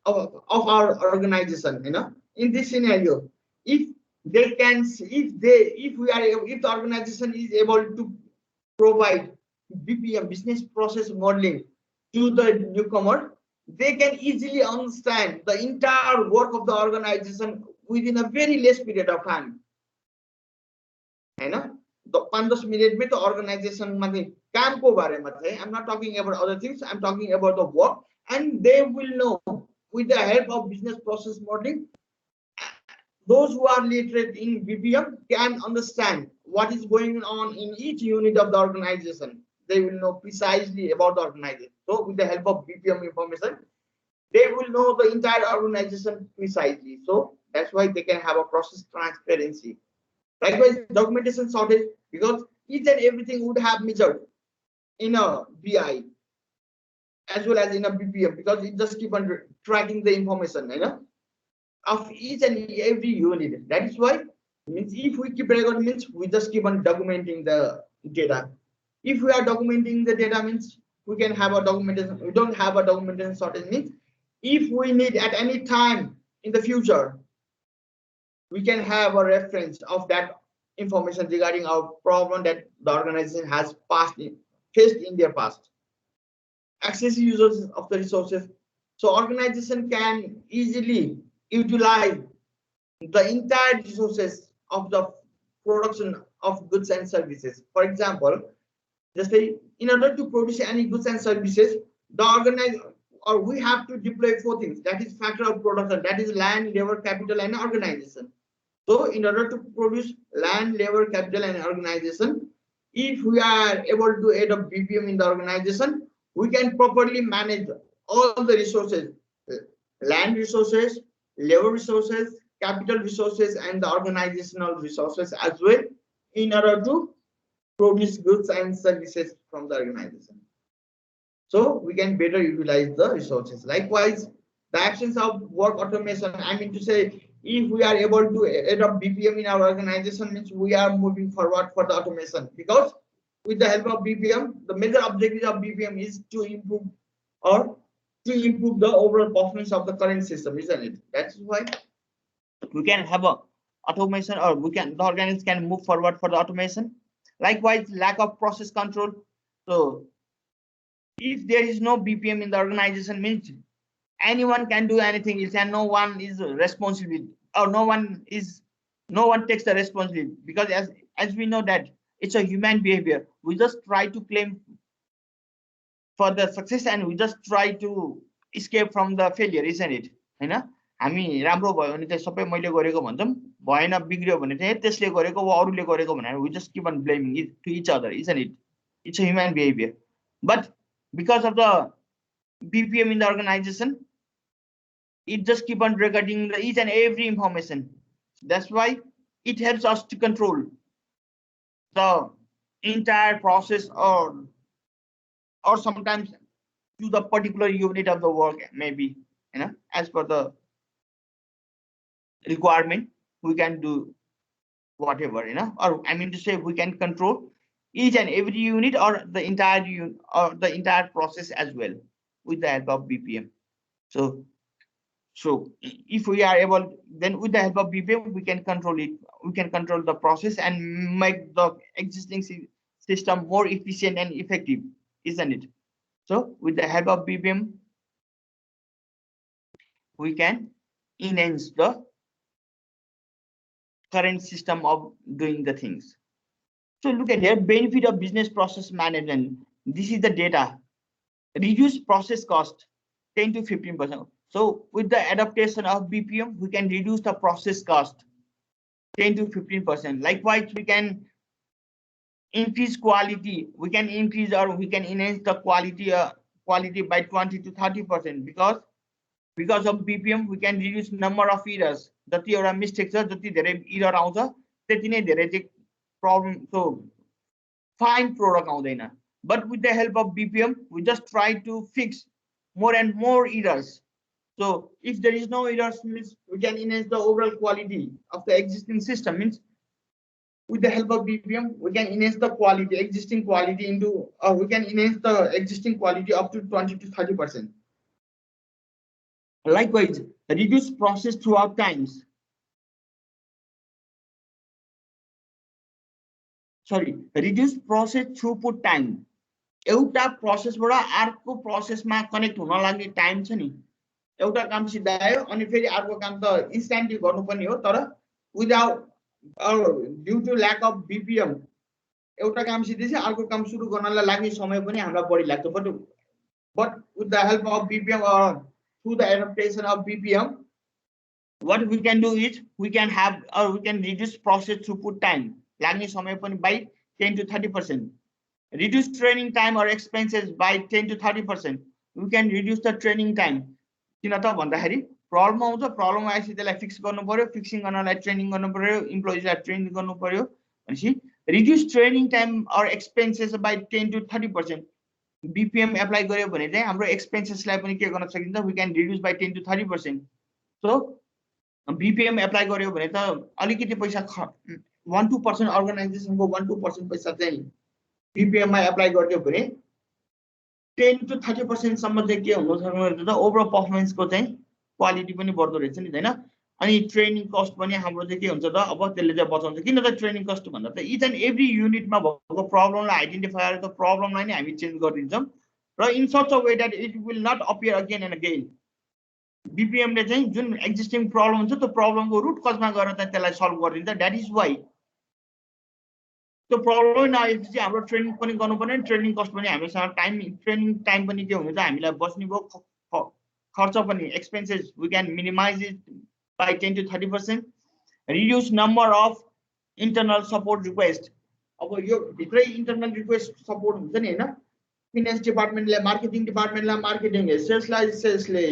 our organization, you know, in this scenario, if they can, if the organization is able to provide BPM, business process modeling, to the newcomer, they can easily understand the entire work of the organization within a very less period of time. You know, the 5-10 minute में the organization में काम को बारे में थे. I'm not talking about other things. I'm talking about the work, and they will know with the help of business process modeling. Those who are literate in BPM can understand what is going on in each unit of the organization. They will know precisely about the organization. So with the help of BPM information, they will know the entire organization precisely. So that's why they can have a process transparency. Likewise, documentation shortage, because each and everything would have measured in a BI as well as in a BPM, because it just keep on tracking the information, you know, of each and every unit. That is why means if we keep record means we just keep on documenting the data. If we are documenting the data means we can have a documentation. We don't have a documentation shortage means if we need at any time in the future, we can have a reference of that information regarding our problem that the organization has faced in their past. Access users of the resources. So organization can easily utilize the entire resources of the production of goods and services. For example, just say in order to produce any goods and services, we have to deploy 4 things. That is factor of production, that is land, labor, capital, and organization. So in order to produce land, labor, capital, and organization, if we are able to add a BPM in the organization, we can properly manage all the resources, land resources, labor resources, capital resources, and the organizational resources as well, in order to produce goods and services from the organization. So we can better utilize the resources. Likewise, the actions of work automation, I mean to say, if we are able to adopt BPM in our organization, means we are moving forward for the automation, because with the help of BPM, the major objective of BPM is to improve the overall performance of the current system, isn't it? That's why we can have a automation, or the organization can move forward for the automation. Likewise, lack of process control. So if there is no BPM in the organization, means anyone can do anything, and no one is responsible, or no one takes the responsibility, because as we know that it's a human behavior. We just try to claim for the success, and we just try to escape from the failure, isn't it? You know, हामी राम्रो भयो भने चाहिँ सबै मैले गरेको भन्छौं, भएन बिग्रियो भने चाहिँ त्यसले गरेको वा अरूले गरेको भनेर we just keep on blaming it to each other, isn't it? It's a human behavior. But because of the BPM in the organization, it just keep on recording each and every information. That's why it helps us to control the entire process, or sometimes to the particular unit of the work, maybe, you know, as per the requirement, we can do whatever, you know, or I mean to say, we can control each and every unit, or the entire unit, or the entire process as well, with the help of BPM. So if we are able, then with the help of BPM, we can control it. We can control the process and make the existing system more efficient and effective, isn't it? So with the help of BPM, we can enhance the current system of doing the things. So look at here, benefit of business process management. This is the data. Reduce process cost 10 to 15%. So with the adaptation of BPM, we can reduce the process cost 10 to 15%. Likewise, we can increase quality. We can increase or we can enhance the quality by 20 to 30% because of BPM we can reduce number of errors. जति एउटा mistake छ जति धेरै error आउँछ त्यति नै धेरै चाहिँ प्रब्लम सो फाइन प्रोडक्ट आउँदैन. But with the help of BPM we just try to fix more and more errors. So if there is no errors means we can enhance the overall quality of the existing system. Means with the help of BPM we can enhance the quality existing quality into we can enhance the existing quality up to 20 to 30%. Likewise, reduce process throughout times. Sorry, reduce process throughput time. एउटा प्रोसेसबाट अर्को प्रोसेसमा connect हुन लाग्ने time छ नि, एउटा काम सिधा आयो अनि फेरि अर्को काम त इन्स्ट्यान्टली गर्नुपर्ने हो, तर without due to lack of BPM एउटा काम सिधै अर्को काम सुरु गर्नलाई लाग्ने समय पनि हामीलाई बढी लाग्छ. But with the help of BPM through the adaptation of BPM, what we can do is we can have or we can reduce process throughput time लाग्ने समय पनि by 10 to 30%. Reduce training time or expenses by 10 to 30%. We can reduce the training time. किन त भन्दाखेरि problem आउँछ, problem आएपछि त्यसलाई fix गर्नु पर्यो, फिक्सिङ गर्नलाई ट्रेनिङ गर्नु पर्यो, इम्प्लोइजलाई ट्रेन गर्नु पर्यो भनेपछि reduce training time or expenses by 10 to 30%. BPM apply गर्यो भने चाहिँ हाम्रो एक्सपेन्सेसलाई पनि के गर्न सकिन्छ, we can reduce by 10 to 30%. So BPM apply गर्यो भने त अलिकति पैसा 1-2% अर्गनाइजेसनको 1-2% पैसा चाहिँ BPM मा एप्लाई गर्यो भने 10 to 30% सम्म चाहिँ के हुन सक्छ त ओभरअल पर्फर्मेन्सको चाहिँ क्वालिटी पनि बढ्दो रहेछ नि हैन. अनि ट्रेनिङ कस्ट पनि हाम्रो चाहिँ के हुन्छ त अब त्यसले चाहिँ बचाउँछ. किन त ट्रेनिङ कस्ट भन्दा त इच एन्ड एभ्री युनिटमा भएको प्रब्लमलाई आइडेन्टिफाई गरेर त प्रब्लमलाई नै हामी चेन्ज गरिदिन्छौँ र in such a way that it will not appear again and again. BPM ले चाहिँ जुन एक्जिस्टिङ प्रब्लम हुन्छ त्यो प्रब्लमको रुट कजमा गएर चाहिँ त्यसलाई सल्भ गरिदिन्छ. द्याट इज वाइ त्यो प्रब्लमै नआएपछि हाम्रो ट्रेनिङ पनि गर्नुपर्ने, ट्रेनिङ कस्ट पनि हामीसँग टाइम ट्रेनिङ टाइम पनि के हुन्छ हामीलाई बस्ने भयो, खर्च पनि expenses we can minimise it by 10 to 30%. Reduce number of internal support requests. अब यो भित्रै इन्टरनल रिक्वेस्ट सपोर्ट हुन्छ नि हैन, फाइनान्स डिपार्टमेन्टले मार्केटिङ डिपार्टमेन्टलाई मार्केटिङले सेल्सलाई सेल्सले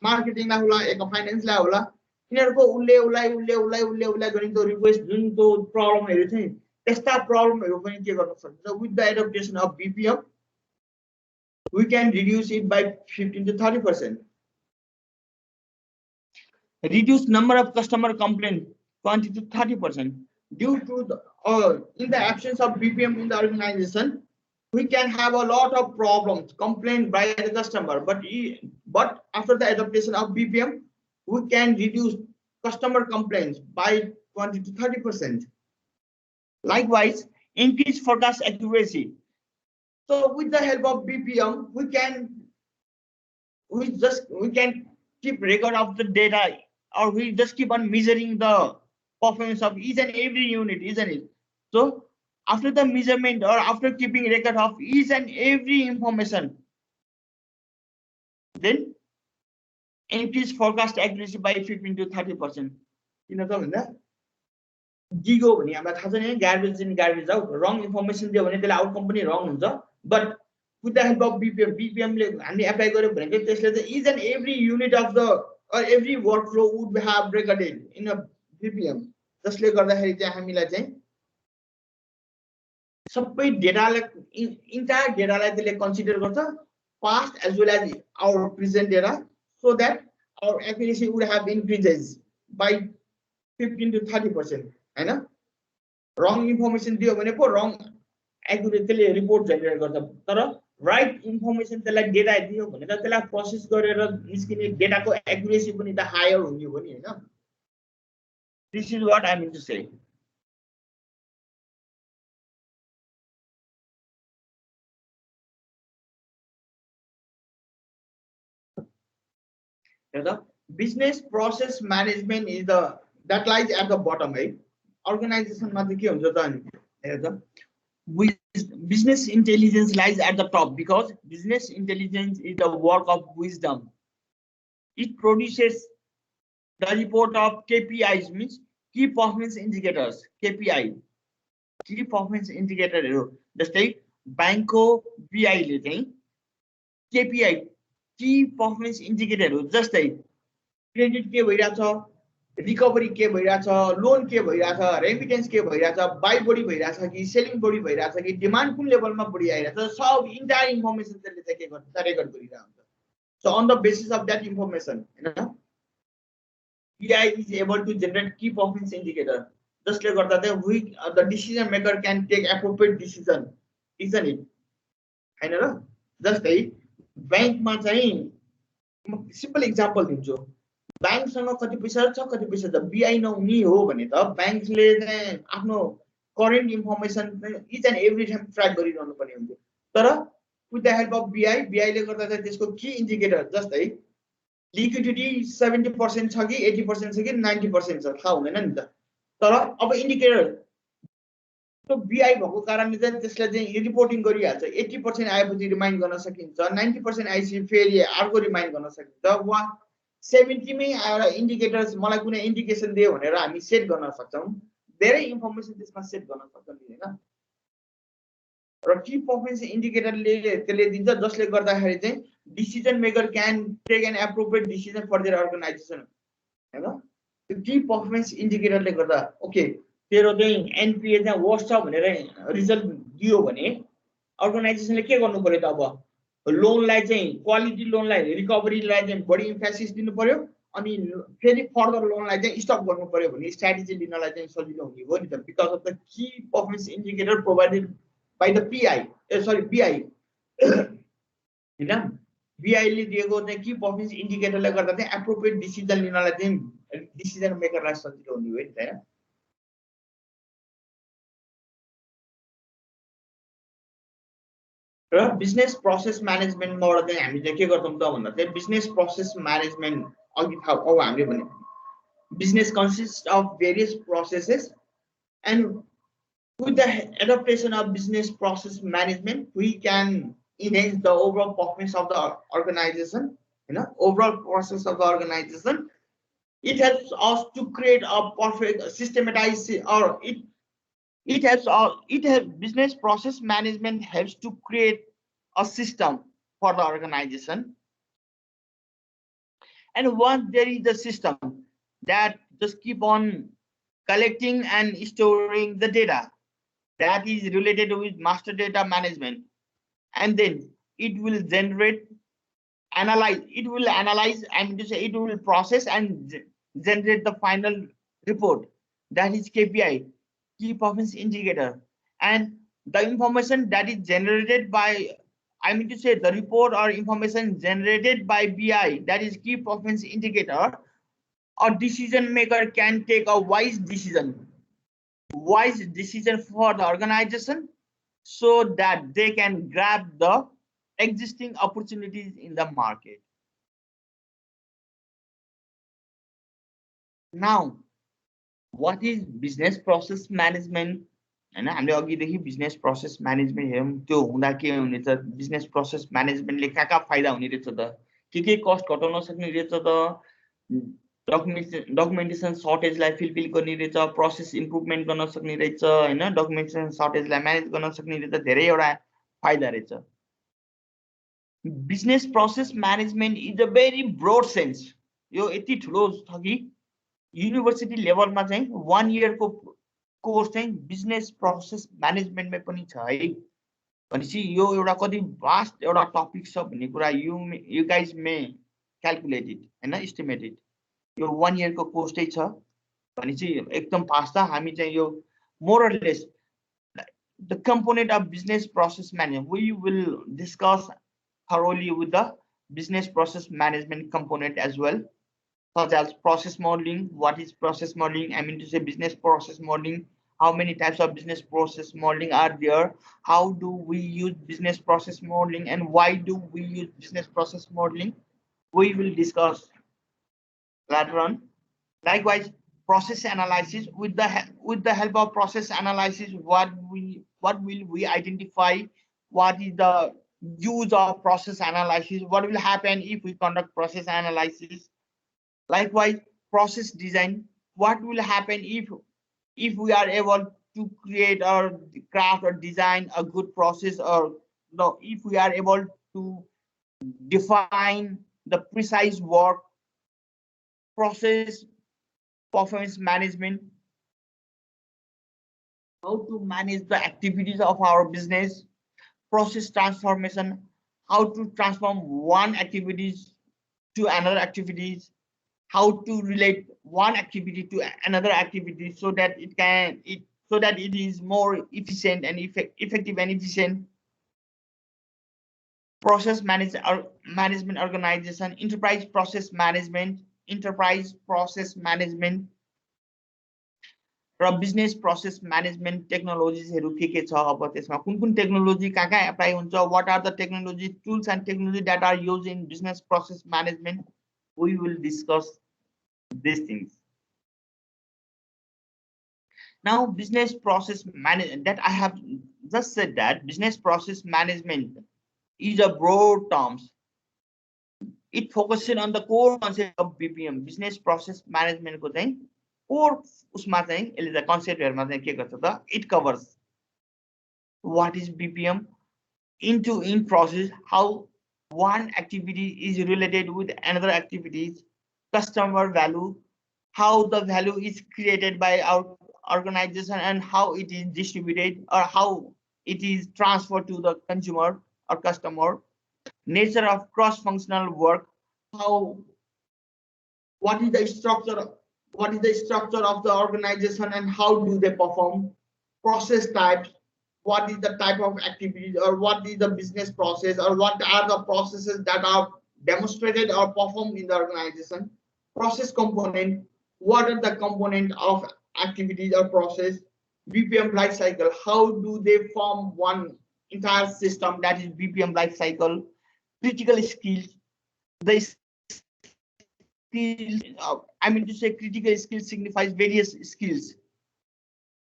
मार्केटिङलाई होला एक फाइनान्सलाई होला यिनीहरुको उल्ले गर्ने त्यो रिक्वेस्ट जुन त्यो प्रब्लमहरु चाहिँ त्यस्ता प्रब्लमहरु पनि के गर्न सक्छ. With the adaptation of BPM we can reduce it by 15 to 30%. Reduce number of customer complaints 20 to 30%. Due to the in the absence of BPM in the organization, we can have a lot of problems complained by the customer. But after the adaptation of BPM, we can reduce customer complaints by 20 to 30%. Likewise, increase forecast accuracy. So with the help of BPM, we can keep record of the data, or we just keep on measuring the performance of each and every unit, isn't it? So after the measurement or after keeping record of each and every information, then increase forecast accuracy by 15 to 30%. किन त भन्दा GIGO भने हामीलाई थाहा छ नि, garbage in garbage out, wrong information दियो भने त्यसले आउटकम पनि रङ हुन्छ. But with the help of BPM ले हामीले एप्लाई गर्यो भने चाहिँ त्यसले चाहिँ each and every unit of the or every workflow would have recorded in a BPM. जसले गर्दाखेरि चाहिँ हामीलाई चाहिँ सबै डेटालाई इन्टायर डेटालाई त्यसले कन्सिडर गर्छ, past as well as our present data, so that our accuracy would have increases by 15 to 30%. हैन, रङ information दियो भने पो रङ एक्युरेटली रिपोर्ट जेनेरेट गर्छ, तर राइट इन्फर्मेसन त्यसलाई डेटा दियो भने त त्यसलाई प्रोसेस गरेर निस्किने डेटाको एक्युरेसी पनि त हायर हुने हो नि हैन. This is what I mean to say. The business process management is that lies at the bottom, right? Organization मा चाहिँ के हुन्छ त अनि हेर्दा business intelligence lies at the top, because business intelligence is the work of wisdom. It produces the report of KPIs, means key performance indicators, KPI. Ki performance इन्डिकेटरहरू जस्तै ब्याङ्कको बिआईले चाहिँ केपिआई की पर्फर्मेन्स इन्डिकेटरहरू जस्तै क्रेडिट के भइरहेछ, रिकभरी के भइरहेछ, loan के भइरहेछ, रेमिटेन्स के भइरहेछ, बाई बढी भइरहेछ कि सेलिङ बढी भइरहेछ कि डिमान्ड कुन लेभलमा बढी आइरहेछ, सब इन्टायर इन्फर्मेसन त्यसले चाहिँ के गर्छ, रेकर्ड गरिरहेको हुन्छ. So on the basis of that information, PI is able to generate key performance indicator. Just like that, the decision maker can take appropriate decision, isn't it? I know. Just like bank ma chahi simple example dinchu. Bank सँग कति पैसा छ कति पैसा छ BI नहुने हो भने त बैंकले चाहिँ आफ्नो current information each and every time track गरिरहनु पर्ने हुन्छ. तर with the help of BI ले गर्दा चाहिँ त्यसको की इन्डिकेटर जस्तै लिक्विडिटी 70% छ कि 80% छ कि 90% छ थाहा हुँदैन नि त. तर अब इन्डिकेटर त्यो BI भएको कारणले चाहिँ त्यसले चाहिँ रिपोर्टिङ गरिहाल्छ. 80% आएपछि रिमाइन्ड गर्न सकिन्छ, 90% आएपछि फेरि अर्को रिमाइन्ड गर्न सकिन्छ, वा 70 मै आएर इन्डिकेटर्स मलाई कुनै इन्डिकेसन दियो भनेर हामी सेट गर्न सक्छौं. धेरै इन्फर्मेसन त्यसमा सेट गर्न सक्छौं नि हैन. र की पर्फर्मेन्स इन्डिकेटरले त्यसले दिन्छ जसले गर्दाखेरि चाहिँ decision maker can take an appropriate decision for their organisation हैन. त्यो की पर्फर्मेन्स इन्डिकेटरले गर्दा ओके तेरो चाहिँ एनपीए चाहिँ वर्स्ट छ भनेर रिजल्ट दियो भने अर्गनाइजेसनले के गर्नु पर्यो त. अब लोनलाई चाहिँ क्वालिटी लोनलाई रिकभरीलाई चाहिँ बढी इम्फेसिस दिनु पर्यो अनि फेरि फर्दर लोनलाई चाहिँ स्टप गर्नु पर्यो भने स्ट्र्याटेजी लिनलाई चाहिँ सजिलो हुने हो नि त. Because of the key performance indicator provided by the BI हैन. BI ले दिएको चाहिँ की पर्फर्मेन्स इन्डिकेटरले गर्दा चाहिँ एप्रोप्रिएट डिसिजन लिनलाई चाहिँ डिसिजन मेकरलाई सजिलो हुने हो नि त हैन. र बिजनेस प्रोसेस म्यानेजमेन्टबाट चाहिँ हामी चाहिँ के गर्छौं त भन्दा चाहिँ बिजनेस प्रोसेस म्यानेजमेन्ट अघि थाहा अब हामीले भने business consist of various processes and with the adaptation of business process management, we can enhance the overall performance of the organization, overall process of the organization. It helps us to create a perfect systematized, or business process management helps to create a system for the organization. And once there is a system that just keep on collecting and storing the data that is related with master data management, and then it will analyze, it will process and generate the final report, that is KPI, key performance indicator. And the information that is generated by, the report or information generated by BI, that is key performance indicator, a decision maker can take a wise decision for the organization so that they can grab the existing opportunities in the market. Now, what is business process management? And हामीले अघिदेखि business process management हेरौँ. त्यो हुँदा के हुने त, business process म्यानेजमेन्टले का फाइदा हुने रहेछ त, के कस्ट घटाउन सक्ने रहेछ त, डकुमेन्टेसन सर्टेजलाई फिलफिल गर्ने रहेछ, प्रोसेस इम्प्रुभमेन्ट गर्न सक्ने रहेछ हैन, डकुमेन्टेसन सर्टेजलाई म्यानेज गर्न सक्ने रहेछ, धेरैवटा फाइदा रहेछ. Business process management is a very broad sense. यो यति ठुलो छ कि युनिभर्सिटी लेभलमा चाहिँ 1 इयरको कोर्स चाहिँ बिजनेस प्रोसेस म्यानेजमेन्टमै पनि छ है. भनेपछि यो एउटा कति भास्ट एउटा टपिक छ भन्ने कुरा you guys may calculate it हैन, एस्टिमेट इट. यो 1 इयरको कोर्सै छ भनेपछि एकदम फास्ट छ. हामी चाहिँ यो more or less the component of business process management we will discuss thoroughly with the business process management component as well, such as process modeling. What is process modeling? I mean to say business process modeling. How many types of business process modeling are there? How do we use business process modeling, and why do we use business process modeling? We will discuss later on. Likewise, process analysis. With the help of process analysis, what will we identify? What is the use of process analysis? What will happen if we conduct process analysis? Likewise, process design. What will happen if we are able to create or craft or design a good process, or no, if we are able to define the precise work process, performance management, how to manage the activities of our business, process transformation, how to transform one activities to another activities, how to relate one activity to another activity so that it is more efficient and effective and efficient. Process management organization, enterprise process management र business process management टेक्नोलोजीजहरु के छ अब त्यसमा कुन कुन technology कहाँ apply हुन्छ, what are the technology tools and technology that are used in business process management. We will discuss these things. Now business process management, that I have just said that business process management is a broad terms. It focuses on the core concept of BPM, business process management को चाहिँ core उसमा चाहिँ यसले चाहिँ कन्सेप्टहरुमा चाहिँ के गर्छ त, it covers what is BPM, in process, how one activity is related with another activities, customer value, how the value is created by our organization and how it is distributed or how it is transferred to the consumer or customer, nature of cross-functional work, what is the structure of the organization and how do they perform, process types, what is the type of activities or what is the business process or what are the processes that are demonstrated or performed in the organization, process component, what are the component of activities or process, BPM life cycle, how do they form one entire system, that is BPM life cycle, critical skills, the skills, I mean to say critical skills signifies various skills,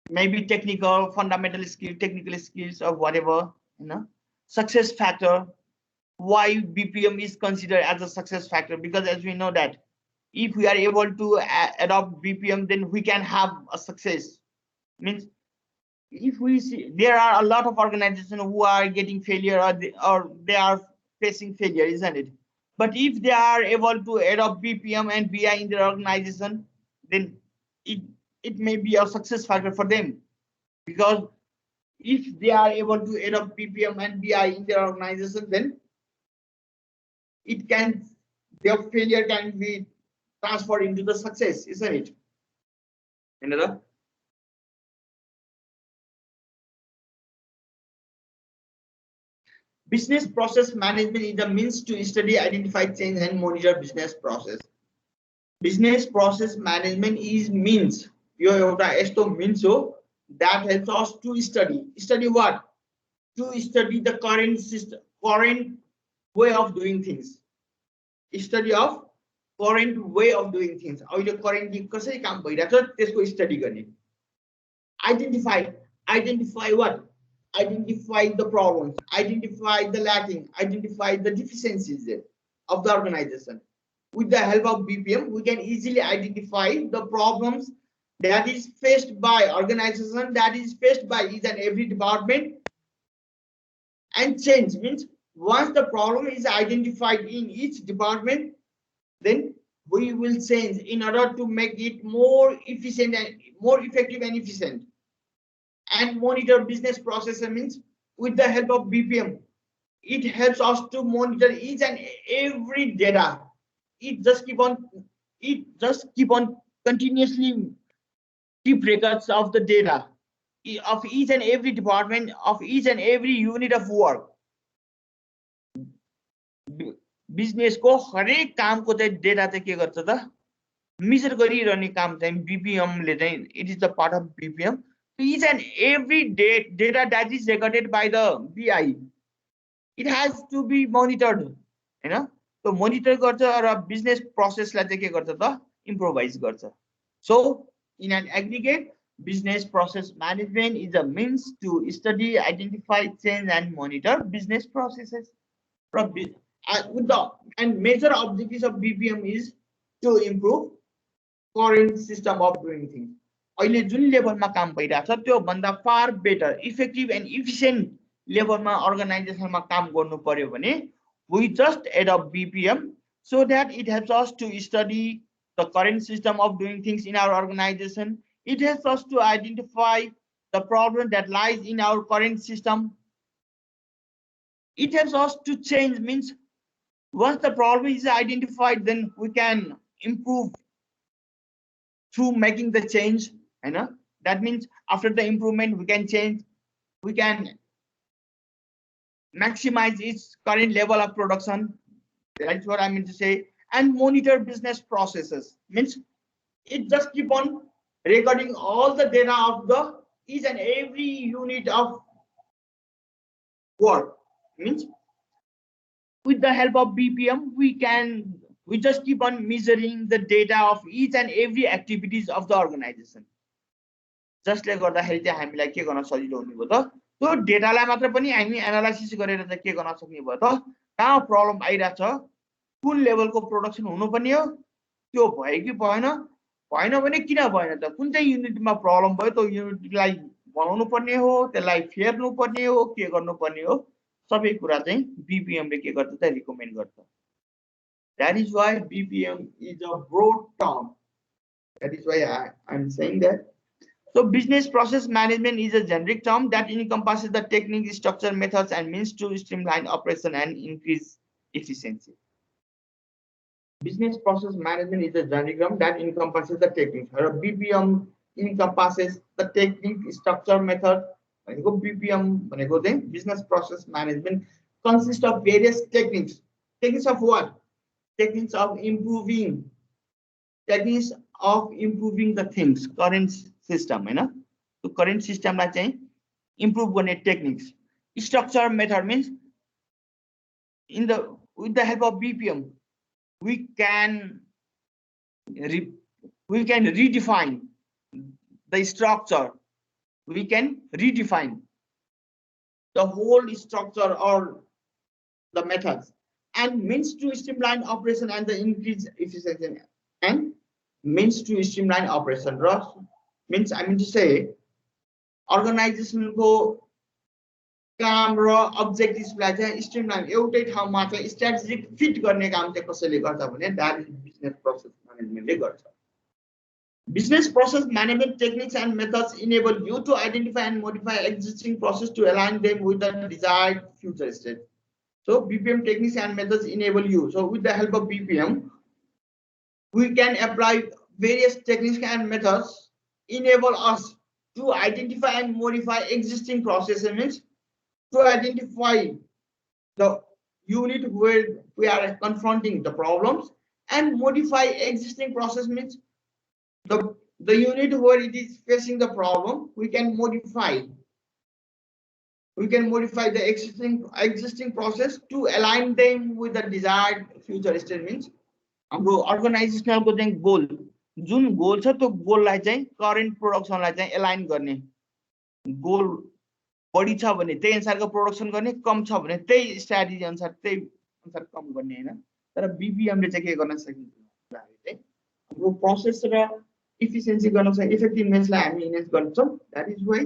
maybe technical, fundamental skill, technical skills or whatever, you know. Success factor, why BPM is considered as a success factor, because as we know that if we are able to adopt BPM, then we can have a success. Means if we see there are a lot of organizations who are getting failure or they are facing failure, isn't it? But if they are able to adopt BPM and BI in their organization, then it may be a success factor for them, because if they are able to adopt BPM and BI in their organization, then their failure can be transferred into the success, isn't it? Another. Business process management is the means to study, identify, change, and monitor business process. Business process management is means. यो एउटा यस्तो means हो that helps us to study what? To study the current system, current way of doing things. Study of current way of doing things. अहिले currently कसरी काम भइरहेको छ त्यसको study गर्ने. Identify what? Identify the problems, identify the lacking, identify the deficiencies of the organization. With the help of BPM, we can easily identify the problems that is faced by organization, that is faced by each and every department, and change. Means once the problem is identified in each department, then we will change in order to make it more efficient and more effective and efficient. And monitor business process means with the help of BPM, it helps us to monitor each and every data. It just keep on continuously keep records of the data of each and every department, of each and every unit of work. Business को हरेक काम को चाहिँ data चाहिँ के गर्छ त, measure गरिरहने काम चाहिँ BPM ले चाहिँ, it is the part of BPM. Each and every data that is recorded by the BI, it has to be monitored, you know. So monitor गर्छ र business process लाई चाहिँ के गर्छ त, improvise गर्छ. So in an aggregate, business process management is a means to study, identify, change, and monitor business processes. And major objectives of BPM is to improve current system of doing things. अहिले जुन लेभलमा काम भइरहेछ त्यो भन्दा far better effective and इफिसिएन्ट लेभलमा अर्गनाइजेसनमा काम गर्नु पर्यो भने we just adopt BPM so that it helps us to study the current system of doing things in our organization. It helps us to identify the problem that lies in our current system. It helps us to change, means once the problem is identified, then we can improve through making the change. You know, that means after the improvement we can change, we can maximize its current level of production. That's what I mean to say. And monitor business processes, means it just keep on recording all the data of the each and every unit of work. Means with the help of BPM we just keep on measuring the data of each and every activities of the organization. जसले गर्दाखेरि चाहिँ हामीलाई के गर्न सजिलो हुने भयो त त्यो डेटालाई मात्र पनि हामी एनालाइसिस गरेर चाहिँ के गर्न सक्ने भयो त कहाँ प्रब्लम आइराछ कुन लेभलको प्रोडक्सन हुनुपर्ने हो त्यो भयो कि भएन भएन भने किन भएन त कुन चाहिँ युनिटमा प्रब्लम भयो त्यो युनिटलाई बनाउनु पर्ने हो त्यसलाई फेर्नु पर्ने हो के गर्नु पर्ने हो सबै कुरा चाहिँ बीपीएम ले के गर्छ त रिकमेन्ड गर्छ. That is why BPM is a broad term. That is why I'm saying that. So business process management is a generic term that encompasses the technique, structure, methods, and means to streamline operation and increase efficiency. Business process management is a generic term that encompasses the technique. BPM encompasses the technique, structure, method. BPM, business process management, consists of various techniques. Techniques of what? Techniques of improving the things, current system, so current system like improve गर्ने techniques. Structure method means with the help of BPM we can redefine the structure, we can redefine the whole structure or the methods, and means to streamline operation and the increase efficiency. And means to streamline operation means I mean to say organization को काम र objectives लाई चाहिँ streamline एउटै ठाउँमा चाहिँ strategic fit गर्ने काम चाहिँ कसैले गर्छ भने that is business process management ले गर्छ. Business process management techniques and methods enable you to identify and modify existing process to align them with the desired future state. So BPM techniques and methods enable you. So with the help of BPM, we can apply various techniques and methods, enable us to identify and modify existing processes, means to identify the unit where we are confronting the problems, and modify existing process means the unit where it is facing the problem, we can modify the existing process to align them with the desired future state. Means हाम्रो अर्गनाइजेशनल को चाहिँ goal जुन goal छ त्यो गोललाई चाहिँ current प्रोडक्सनलाई चाहिँ align गर्ने, goal बढी छ भने त्यही अनुसारको प्रोडक्सन गर्ने, कम छ भने त्यही स्ट्र्याटेजी अनुसार त्यही अनुसार कम गर्ने हैन. तर बीपीएम ले चाहिँ के गर्न सकिन्छ भन्दाखेरि चाहिँ हाम्रो प्रोसेस र इफिसिएन्सी गर्न सक्छ, इफेक्टिभनेसलाई हामी इन्हान्स गर्न सक्छौं. दैट इज व्हाई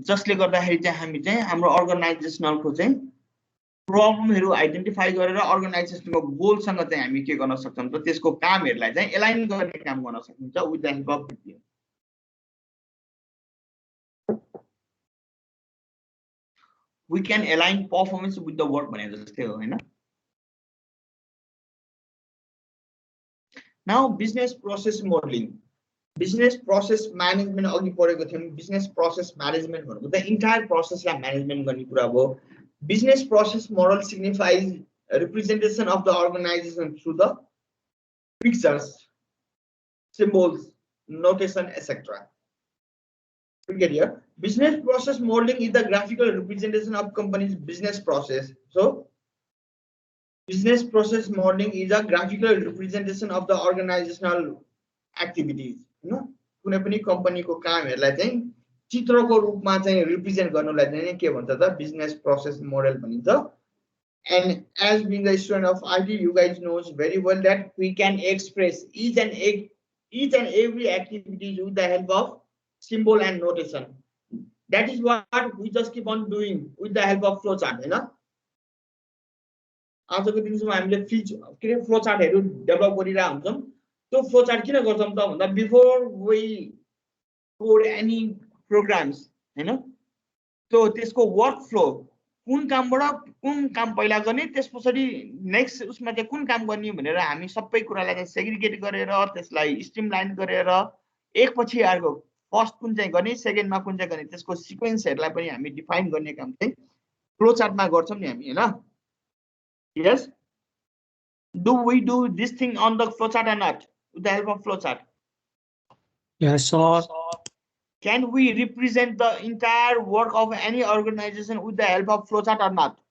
जसले गर्दाखेरि चाहिँ हामी चाहिँ हाम्रो अर्गनाइजेशनलको चाहिँ प्रब्लमहरु आइडेन्टिफाई गरेर अर्गनाइजेसनको गोलसँग चाहिँ हामी के गर्न सक्छौं त त्यसको कामहरुलाई चाहिँ एलाइन गर्ने काम गर्न सकिन्छ with the help of BPM. We can align performance with the work भने जस्तै हो हैन. Now business process modeling, business process management अघि पढेको थियौं. business process management भनेको the entire process लाई म्यानेजमेन्ट गर्ने कुरा हो. Business process model signifies a representation of the organization through the pictures, symbols, notation, etc. We get here. Business process modeling is the graphical representation of company's business process. So, business process modeling is a graphical representation of the organizational activities. कुनै पनि कम्पनीको कामहरुलाई चाहिँ चित्रको रूपमा चाहिँ represent गर्नलाई चाहिँ के भन्छ त बिजनेस प्रोसेस मोडल भनिन्छ. And as being a student of IT, you guys knows very well that we can express each and each and every activities with the help of symbol and notation. That is what we just keep on doing with the help of flowchart, हैन? आजको दिनसम्म हामीले फ्लोचार्टहरु develop गरिरा हुन्छौं। त्यो flowchart किन गर्छौं त भन्दा before we code any programs, हैन? त्यो त्यसको वर्क फ्लो कुन कामबाट कुन काम पहिला गर्ने, त्यसपछि नेक्स्ट उसमा चाहिँ कुन काम गर्ने भनेर हामी सबै कुरालाई चाहिँ सेग्रिगेट गरेर त्यसलाई स्ट्रिमलाइन गरेर एकपछि अर्को फर्स्ट कुन चाहिँ गर्ने, सेकेन्डमा कुन चाहिँ गर्ने, त्यसको सिक्वेन्सहरुलाई पनि हामी डिफाइन गर्ने काम चाहिँ फ्लोचार्टमा गर्छौं नि हामी, हैन? Yes. Do we do this thing on the flowchart or not? With the help of flowchart. Yes, sir. Can we represent the entire work of any organization with the help of flowchart or not?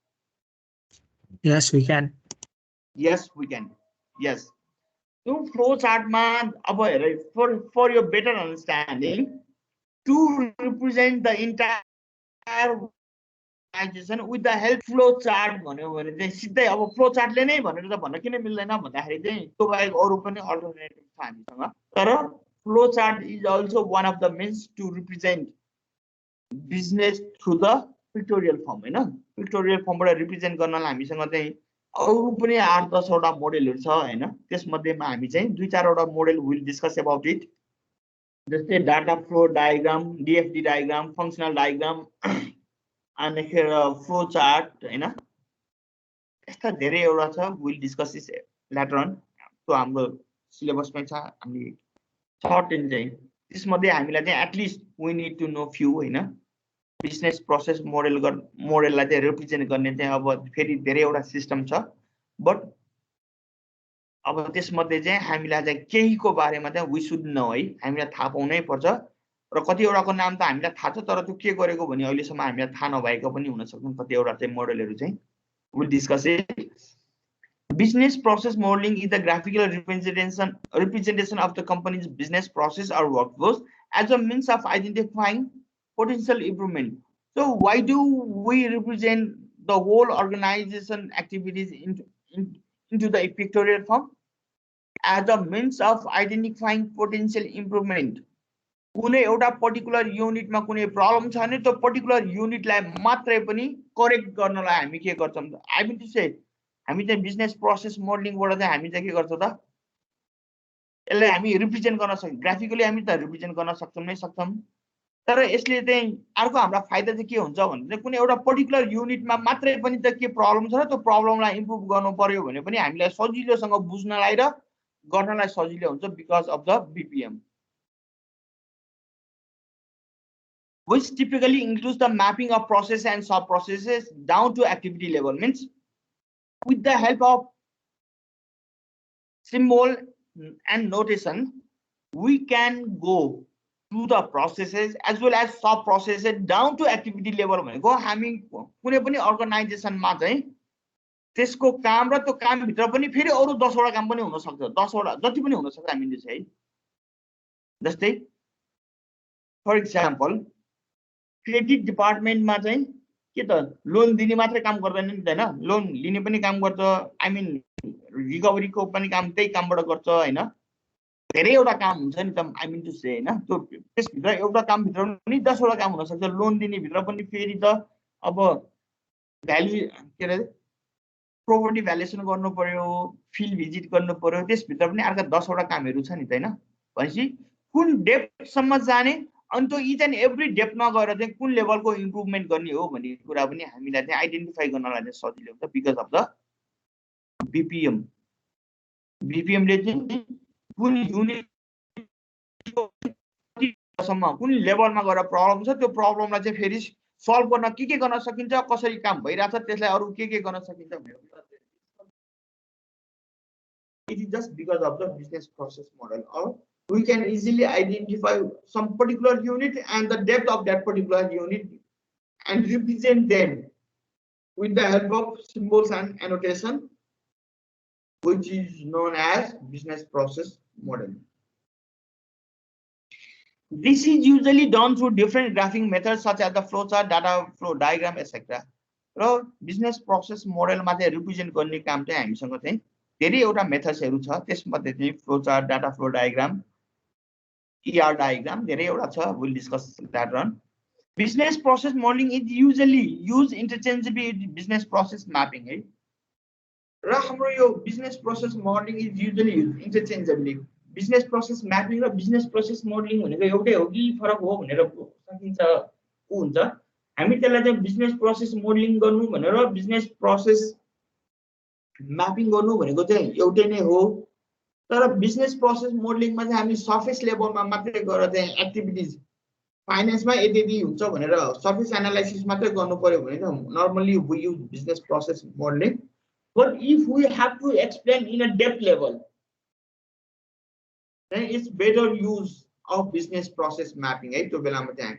Yes, we can. Yes, we can. Yes. So flowchart man, for your better understanding, to represent the entire organization with the help flowchart भन्यो भने चाहिँ सिधै अब फ्लोचार्टले नै भनेर त भन्न किन मिल्दैन भन्दाखेरि चाहिँ त्यो बाहेक अरु पनि अल्टरनेटिभ छ हामीसँग। तर flowchart is also one of the means to represent business through the pictorial form, हैन? पिक्टोरियल फर्मबाट रिप्रेजेन्ट गर्नलाई हामीसँग चाहिँ अरु पनि 8-10 वटा मोडेलहरु छ, हैन? त्यसमध्येमा हामी चाहिँ 2-4 वटा model will discuss about it. जस्तै data flow diagram, DFD diagram, functional diagram and flow chart, हैन? यस्ता धेरै एउटा छ, will discuss this later on. त्यो हाम्रो सिलेबसमै छ, हामी सर्ट इन चाहिँ त्यसमध्ये हामीलाई चाहिँ at least we need to know few, हैन? बिजनेस प्रोसेस मोडेललाई चाहिँ रिप्रेजेन्ट गर्ने चाहिँ अब फेरि धेरै एउटा सिस्टम छ, बट अब त्यसमध्ये चाहिँ हामीलाई चाहिँ केहीको बारेमा चाहिँ वी शुड नो, है? हामीलाई थाहा पाउनै पर्छ र कतिवटाको नाम त हामीलाई थाहा छ तर त्यो के गरेको भन्ने अहिलेसम्म हामीलाई थाहा नभएको पनि हुन सक्छन् कतिवटा चाहिँ मोडेलहरु चाहिँ will discuss it. Business process modeling is the graphical representation of the company's business process or workflows as a means of identifying potential improvement. So why do we represent the whole organization activities into the pictorial form? As a means of identifying potential improvement. कुनै एउटा particular युनिटमा कुनै problem छ भने त्यो particular युनिटलाई मात्रै पनि correct गर्नलाई हामी के गर्छौं त? आई मिन टु से हामी चाहिँ बिजनेस प्रोसेस मोडलिङबाट चाहिँ हामी चाहिँ के गर्छौं त? यसलाई हामी रिप्रेजेन्ट गर्न सक्छौं, ग्राफिकली हामी त रिप्रेजेन्ट गर्न सक्छौं नै सक्छौं। तर यसले चाहिँ अर्को हाम्रो फाइदा चाहिँ के हुन्छ भने चाहिँ कुनै एउटा पर्टिकुलर युनिटमा मात्रै पनि त के प्रब्लम छ र त्यो प्रब्लमलाई इम्प्रुभ गर्नु पर्यो भने पनि हामीलाई सजिलोसँग बुझ्नलाई र गर्नलाई सजिलो हुन्छ because of the BPM, which typically includes the mapping of process and sub processes down to activity level. Means with the help of symbol and notation, we can go through the processes as well as sub processes down to activity level. भनेको हामी कुनै पनि अर्गनाइजेसनमा चाहिँ त्यसको काम र त्यो काम भित्र पनि फेरि अरु 10 वटा काम पनि हुन सक्छ, 10 वटा जति पनि हुन सक्छ हामीले चाहिँ, जस्तै फर एक्जाम्पल क्रेडिट डिपार्टमेन्टमा चाहिँ के त लोन दिने मात्रै काम गर्दैन नि त, हैन? लोन लिने पनि काम गर्छ, आई मिन रिकभरीको पनि काम त्यही कामबाट गर्छ, हैन? धेरै एउटा काम हुन्छ नि त, आई मिन टु से, हैन? त्यो त्यसभित्र एउटा काम भित्र पनि 10 वटा काम हुन सक्छ। लोन दिने भित्र पनि फेरि त अब भ्यालु के रे प्रोपर्टी भ्यालुएसन गर्नु पर्यो, फिल्ड भिजिट गर्नु पर्यो, त्यसभित्र पनि अर्का 10 वटा कामहरु छ नि त, हैन? भनेपछि कुन डेप्थसम्म जाने अनि त्यो इच एन्ड एभ्री डेप्थमा गएर चाहिँ कुन लेभलको इम्प्रुभमेन्ट गर्ने हो भन्ने कुरा पनि हामीलाई चाहिँ आइडेन्टिफाई गर्नलाई चाहिँ सजिलो हुन्छ बिकज अफ द बीपीएम। बीपीएमले चाहिँ कुन युनिटसम्म कुन लेभलमा गएर प्रब्लम छ त्यो प्रब्लमलाई चाहिँ फेरि सल्भ गर्न के गर्न सकिन्छ, कसरी काम भइराछ, त्यसलाई अरु के गर्न सकिन्छ भनेर it is just because of the business process model, or we can easily identify some particular unit and the depth of that particular unit and represent them with the help of symbols and annotation, which is known as business process model. This is usually done through different graphing methods such as the flowchart, data flow diagram, etc. र business process model मा चाहिँ represent गर्ने काम चाहिँ हामीसँग चाहिँ धेरै एउटा मेथड्सहरु छ, त्यसमध्ये चाहिँ flow chart, data flow diagram ER diagram. We'll discuss that one. Business process modeling is usually used interchangeably with business process mapping. Business process modeling is usually used interchangeably. Business process mapping and business process modeling business process modeling business process mapping business process modeling surface level activities finance surface analysis normally we use business process modeling. But if we have to explain in a depth level, then it's better use of business process mapping. Graphically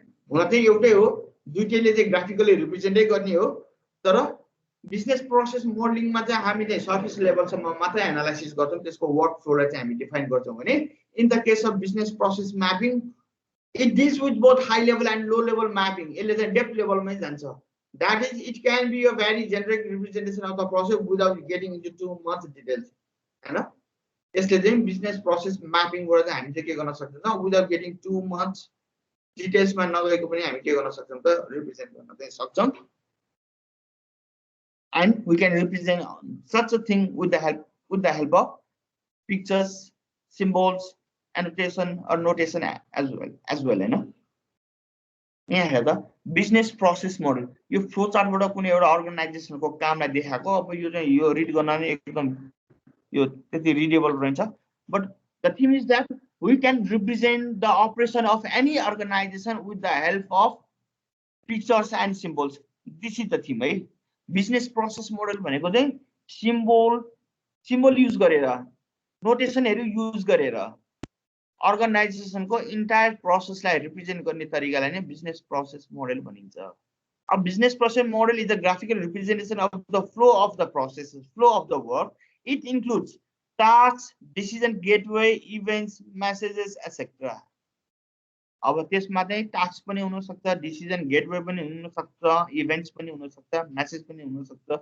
represented business process modeling surface level analysis workflow define. In the case of business process mapping, it deals with both high level and low level mapping. Depth level that is, it can be a very generic representation of the process without getting into too much details. Business process mapping without getting too much details. And we can represent such a thing with the help of pictures, symbols, annotation or notation as well. यहाँ हेर्दा business process model यो flow चार्टबाट कुनै एउटा अर्गनाइजेसनको कामलाई देखाएको अब यो चाहिँ यो रिड गर्न नै एकदम यो त्यति रिडेबल रहन्छ. But the theme is that we can represent the operation of any organization with the help of pictures and symbols. This is the theme है. Business process model भनेको चाहिँ सिम्बल युज गरेर नोटेसनहरु युज गरेर organization को entire process लाई represent गर्ने तरिकालाई नै business process model भनिन्छ. A business process model is a graphical representation of the flow of the processes, flow of the work. It includes tasks, decision gateway, events, messages, etc. अब त्यसमा चाहिँ tasks पनि हुन सक्छ, decision gateway पनि हुन सक्छ, events पनि हुन सक्छ, message पनि हुन सक्छ.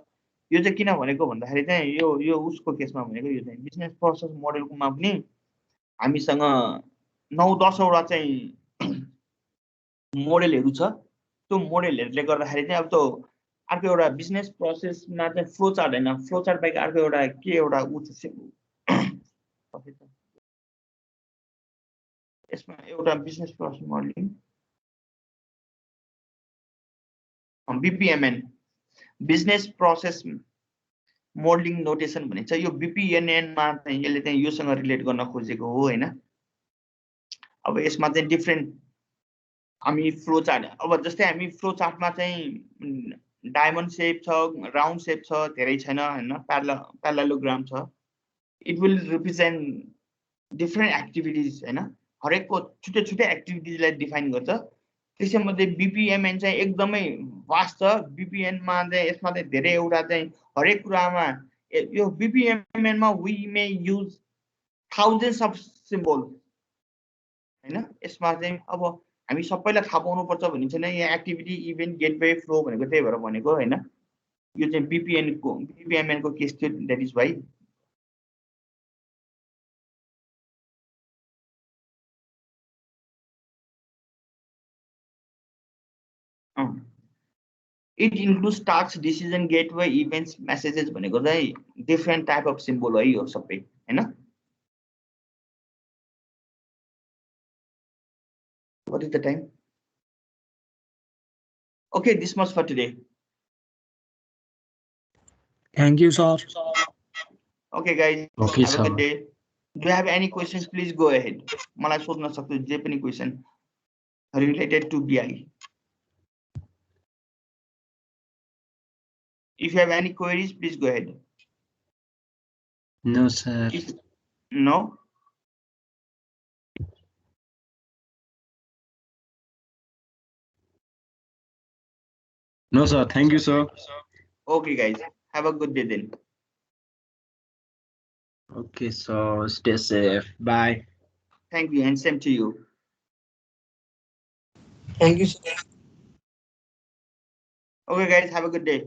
यो चाहिँ किन भनेको भन्दाखेरि चाहिँ यो उसको केसमा भनेको यो चाहिँ business process model को मा पनि हामीसँग 9-10 वटा चाहिँ मोडेलहरु छ. त्यो मोडेलहरुले गर्दाखेरि चाहिँ अब त्यो अर्को एउटा बिजनेस प्रोसेसमा चाहिँ फ्लो चार्ट हैन, फ्लो चार्ट बाहेक अर्को एउटा के एउटा यसमा एउटा business process modeling BPMN business process modeling notation भनिन्छ. यो बीपीएनएन मा चाहिँ यसले चाहिँ योसँग रिलेट गर्न खोजेको हो हैन. अब यसमा चाहिँ डिफरेन्ट हामी फ्लो चार्ट अब जस्तै हामी फ्लो चार्टमा चाहिँ डायमन्ड शेप छ, राउन्ड शेप छ, धेरै छैन हैन, प्यारालेलोग्राम छ. It will represent different activities हैन, हरेकको छुट्टै छुट्टै एक्टिभिटीजलाई डिफाइन गर्छ. त्यसैमध्ये बीपीएमएन चाहिँ एकदमै वास्ट छ. बीपीएन मा चाहिँ यसमा चाहिँ धेरै एउटा चाहिँ हरेक कुरामा यो बीपीएमएन मा we may use thousands of symbol हैन. यसमा चाहिँ अब हामी सबैलाई थाहा पाउनु पर्छ भन्ने छैन. यहाँ एक्टिभिटी इभेन्ट गेटवे फ्लो भनेको त्यही भएर भनेको हैन. यो चाहिँ बीपीएमएन को केस थियो. That is why it includes tasks, decision gateway, events, messages भनेको चाहिँ डिफरेन्ट टाइप अफ सिम्बल है यो सबै हैन. What is the time? Okay, this much for today. Thank you, sir. Okay, guys. Okay, have sir. a good day. Do you have any questions? Please go ahead. मलाई सोध्न सक्छु जे पनि question related to BI. If you have any queries, please go ahead. No, sir. No? No, sir. Thank you, sir. Okay, guys. Have a good day then. Okay, so stay safe. Bye. Thank you, and same to you. Thank you, sir. Okay, guys. Have a good day.